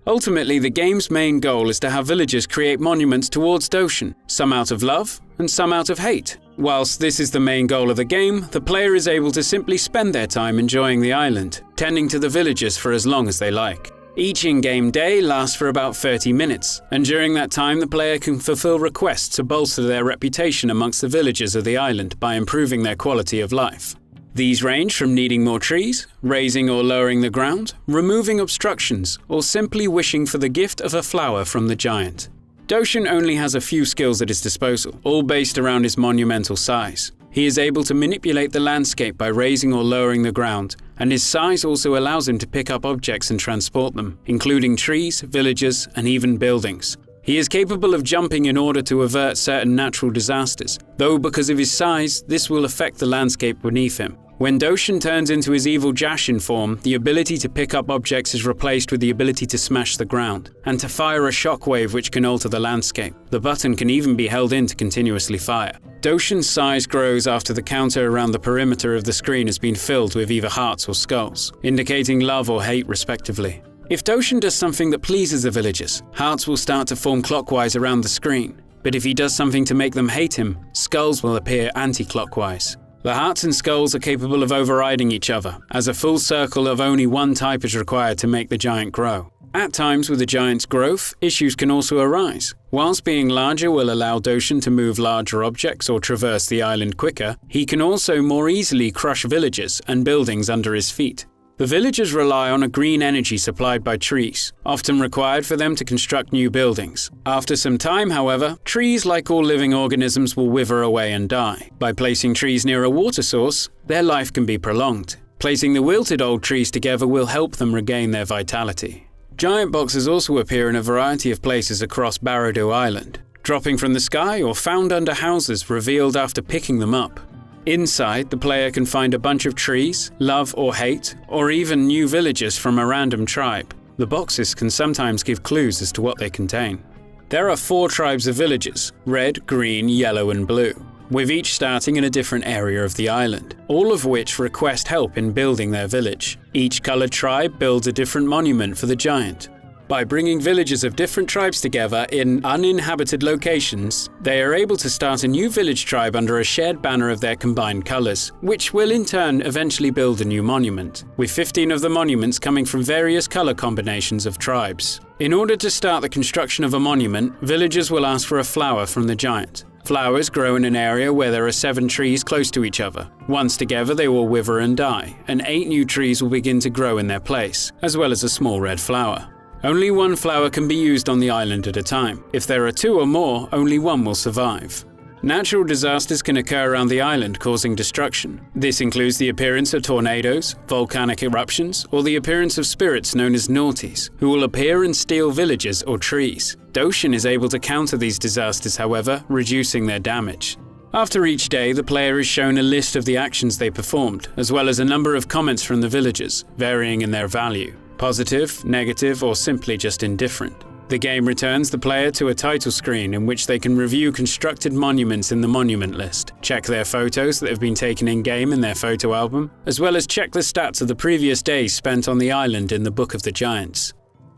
Ultimately, the game's main goal is to have villagers create monuments towards Doshin, some out of love and some out of hate. Whilst this is the main goal of the game, the player is able to simply spend their time enjoying the island, tending to the villagers for as long as they like. Each in-game day lasts for about 30 minutes, and during that time the player can fulfill requests to bolster their reputation amongst the villagers of the island by improving their quality of life. These range from needing more trees, raising or lowering the ground, removing obstructions, or simply wishing for the gift of a flower from the giant. Doshin only has a few skills at his disposal, all based around his monumental size. He is able to manipulate the landscape by raising or lowering the ground, and his size also allows him to pick up objects and transport them, including trees, villages, and even buildings. He is capable of jumping in order to avert certain natural disasters, though because of his size, this will affect the landscape beneath him. When Doshin turns into his evil Jashin form, the ability to pick up objects is replaced with the ability to smash the ground, and to fire a shockwave which can alter the landscape. The button can even be held in to continuously fire. Doshin's size grows after the counter around the perimeter of the screen has been filled with either hearts or skulls, indicating love or hate respectively. If Doshin does something that pleases the villagers, hearts will start to form clockwise around the screen, but if he does something to make them hate him, skulls will appear anti-clockwise. The hearts and skulls are capable of overriding each other, as a full circle of only one type is required to make the giant grow. At times with the giant's growth, issues can also arise. Whilst being larger will allow Doshin to move larger objects or traverse the island quicker, he can also more easily crush villagers and buildings under his feet. The villagers rely on a green energy supplied by trees, often required for them to construct new buildings. After some time, however, trees, like all living organisms, will wither away and die. By placing trees near a water source, their life can be prolonged. Placing the wilted old trees together will help them regain their vitality. Giant boxes also appear in a variety of places across Barudo Island, dropping from the sky or found under houses revealed after picking them up. Inside, the player can find a bunch of trees, love or hate, or even new villagers from a random tribe. The boxes can sometimes give clues as to what they contain. There are 4 tribes of villagers: red, green, yellow, and blue, with each starting in a different area of the island, all of which request help in building their village. Each colored tribe builds a different monument for the giant. By bringing villagers of different tribes together in uninhabited locations, they are able to start a new village tribe under a shared banner of their combined colors, which will in turn eventually build a new monument, with 15 of the monuments coming from various color combinations of tribes. In order to start the construction of a monument, villagers will ask for a flower from the giant. Flowers grow in an area where there are 7 trees close to each other. Once together, they will wither and die, and 8 new trees will begin to grow in their place, as well as a small red flower. Only one flower can be used on the island at a time. If there are 2 or more, only one will survive. Natural disasters can occur around the island, causing destruction. This includes the appearance of tornadoes, volcanic eruptions, or the appearance of spirits known as naughties, who will appear and steal villages or trees. Doshin is able to counter these disasters, however, reducing their damage. After each day, the player is shown a list of the actions they performed, as well as a number of comments from the villagers, varying in their value. positive, negative, or simply just indifferent. The game returns the player to a title screen in which they can review constructed monuments in the monument list, check their photos that have been taken in-game in their photo album, as well as check the stats of the previous days spent on the island in the Book of the Giants.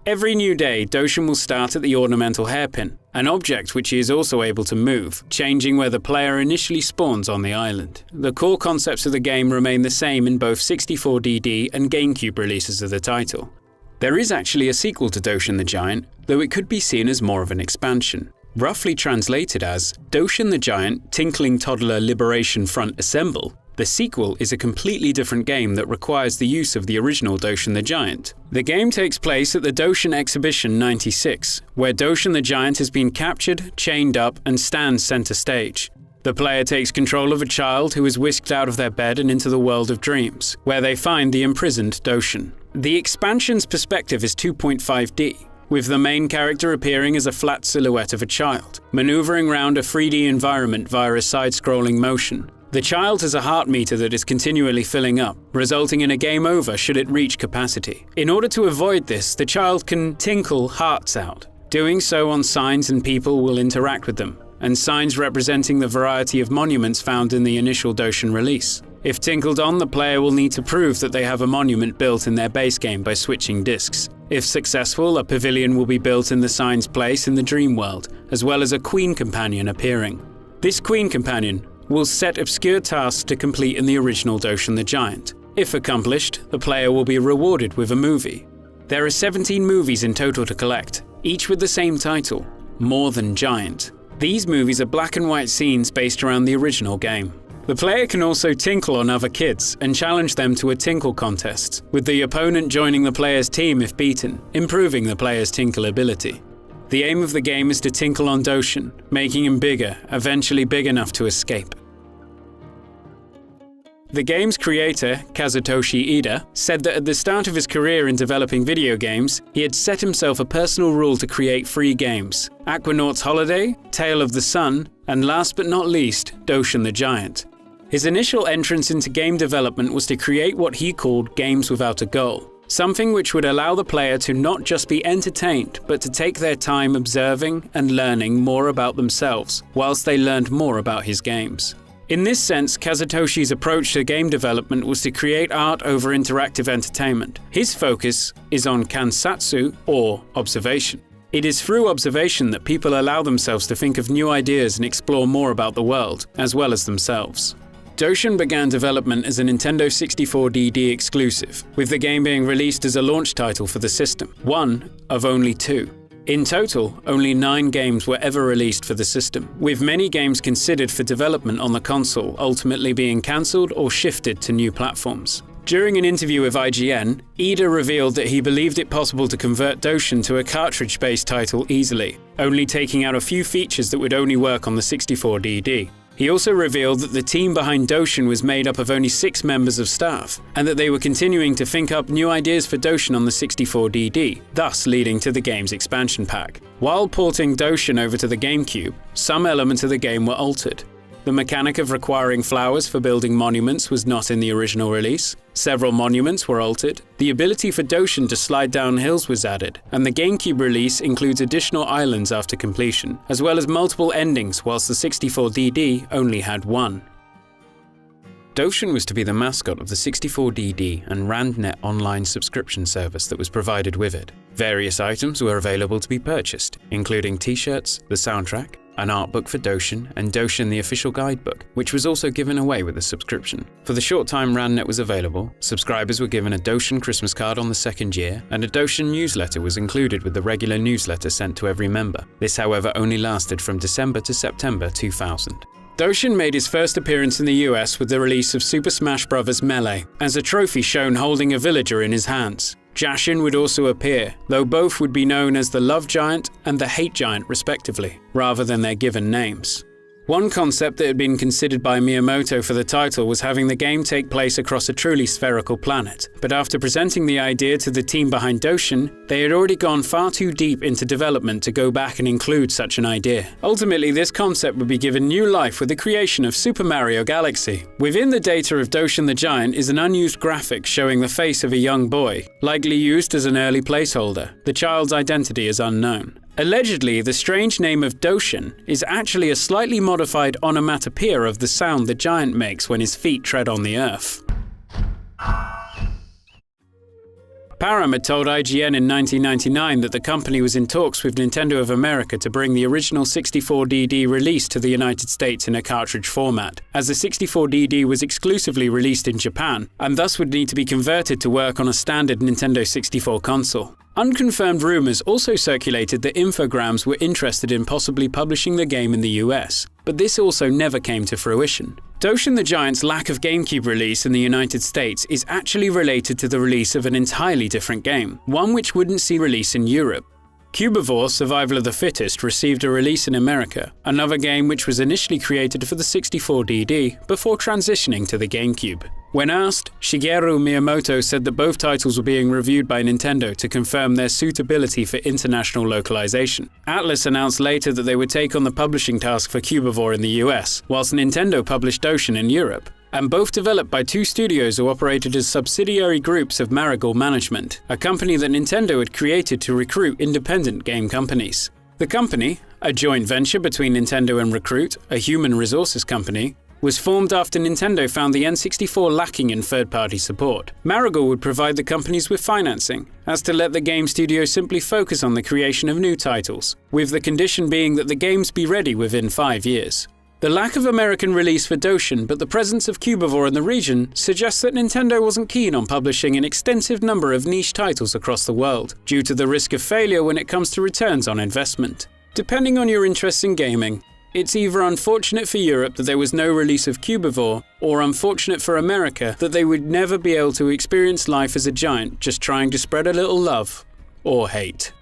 Every new day, DOSHIN will start at the ornamental hairpin, an object which he is also able to move, changing where the player initially spawns on the island. The core concepts of the game remain the same in both 64DD and GameCube releases of the title. There is actually a sequel to DOSHIN the Giant, though it could be seen as more of an expansion. Roughly translated as DOSHIN the Giant, Tinkling Toddler Liberation Front Assemble, the sequel is a completely different game that requires the use of the original DOSHIN the Giant. The game takes place at the DOSHIN Exhibition 96, where DOSHIN the Giant has been captured, chained up, and stands center stage. The player takes control of a child who is whisked out of their bed and into the world of dreams, where they find the imprisoned DOSHIN. The expansion's perspective is 2.5D, with the main character appearing as a flat silhouette of a child, maneuvering around a 3D environment via a side-scrolling motion. The child has a heart meter that is continually filling up, resulting in a game over should it reach capacity. In order to avoid this, the child can tinkle hearts out. Doing so on signs and people will interact with them, and signs representing the variety of monuments found in the initial DOSHIN release. If tinkled on, the player will need to prove that they have a monument built in their base game by switching discs. If successful, a pavilion will be built in the sign's place in the dream world, as well as a queen companion appearing. This queen companion will set obscure tasks to complete in the original DOSHIN the Giant. If accomplished, the player will be rewarded with a movie. There are 17 movies in total to collect, each with the same title, More Than Giant. These movies are black and white scenes based around the original game. The player can also tinkle on other kids and challenge them to a tinkle contest, with the opponent joining the player's team if beaten, improving the player's tinkle ability. The aim of the game is to tinkle on DOSHIN, making him bigger, eventually big enough to escape. The game's creator, Kazutoshi Ida, said that at the start of his career in developing video games, he had set himself a personal rule to create 3 games: Aquanaut's Holiday, Tale of the Sun, and last but not least, DOSHIN the Giant. His initial entrance into game development was to create what he called games without a goal, something which would allow the player to not just be entertained, but to take their time observing and learning more about themselves, whilst they learned more about his games. In this sense, Kazutoshi's approach to game development was to create art over interactive entertainment. His focus is on kansatsu, or observation. It is through observation that people allow themselves to think of new ideas and explore more about the world, as well as themselves. DOSHIN began development as a Nintendo 64DD exclusive, with the game being released as a launch title for the system, one of only 2. In total, only 9 games were ever released for the system, with many games considered for development on the console ultimately being cancelled or shifted to new platforms. During an interview with IGN, Ida revealed that he believed it possible to convert DOSHIN to a cartridge-based title easily, only taking out a few features that would only work on the 64DD. He also revealed that the team behind DOSHIN was made up of only 6 members of staff, and that they were continuing to think up new ideas for DOSHIN on the 64DD, thus leading to the game's expansion pack. While porting DOSHIN over to the GameCube, some elements of the game were altered. The mechanic of requiring flowers for building monuments was not in the original release. Several monuments were altered. The ability for DOSHIN to slide down hills was added, and the GameCube release includes additional islands after completion, as well as multiple endings, whilst the 64DD only had 1. DOSHIN was to be the mascot of the 64DD and RandNet online subscription service that was provided with it. Various items were available to be purchased, including t-shirts, the soundtrack, an art book for DOSHIN, and DOSHIN the official guidebook, which was also given away with the subscription. For the short time RandNet was available, subscribers were given a DOSHIN Christmas card on the 2nd year, and a DOSHIN newsletter was included with the regular newsletter sent to every member. This, however, only lasted from December to September 2000. DOSHIN made his first appearance in the US with the release of Super Smash Bros. Melee, as a trophy shown holding a villager in his hands. Jashin would also appear, though both would be known as the Love Giant and the Hate Giant respectively, rather than their given names. One concept that had been considered by Miyamoto for the title was having the game take place across a truly spherical planet, but after presenting the idea to the team behind DOSHIN, they had already gone far too deep into development to go back and include such an idea. Ultimately, this concept would be given new life with the creation of Super Mario Galaxy. Within the data of DOSHIN the Giant is an unused graphic showing the face of a young boy, likely used as an early placeholder. The child's identity is unknown. Allegedly, the strange name of DOSHIN is actually a slightly modified onomatopoeia of the sound the giant makes when his feet tread on the earth. Param had told IGN in 1999 that the company was in talks with Nintendo of America to bring the original 64DD release to the United States in a cartridge format, as the 64DD was exclusively released in Japan, and thus would need to be converted to work on a standard Nintendo 64 console. Unconfirmed rumors also circulated that Infogrames were interested in possibly publishing the game in the US, but this also never came to fruition. DOSHIN the Giant's lack of GameCube release in the United States is actually related to the release of an entirely different game, one which wouldn't see release in Europe. Cubivore: Survival of the Fittest received a release in America, another game which was initially created for the 64DD before transitioning to the GameCube. When asked, Shigeru Miyamoto said that both titles were being reviewed by Nintendo to confirm their suitability for international localization. Atlus announced later that they would take on the publishing task for Cubivore in the US, whilst Nintendo published DOSHIN in Europe, and both developed by two studios who operated as subsidiary groups of Marigold Management, a company that Nintendo had created to recruit independent game companies. The company, a joint venture between Nintendo and Recruit, a human resources company, was formed after Nintendo found the N64 lacking in third-party support. Marigold would provide the companies with financing, as to let the game studio simply focus on the creation of new titles, with the condition being that the games be ready within 5 years. The lack of American release for DOSHIN, but the presence of Cubivore in the region, suggests that Nintendo wasn't keen on publishing an extensive number of niche titles across the world, due to the risk of failure when it comes to returns on investment. Depending on your interests in gaming, it's either unfortunate for Europe that there was no release of Cubivore, or unfortunate for America that they would never be able to experience life as a giant just trying to spread a little love or hate.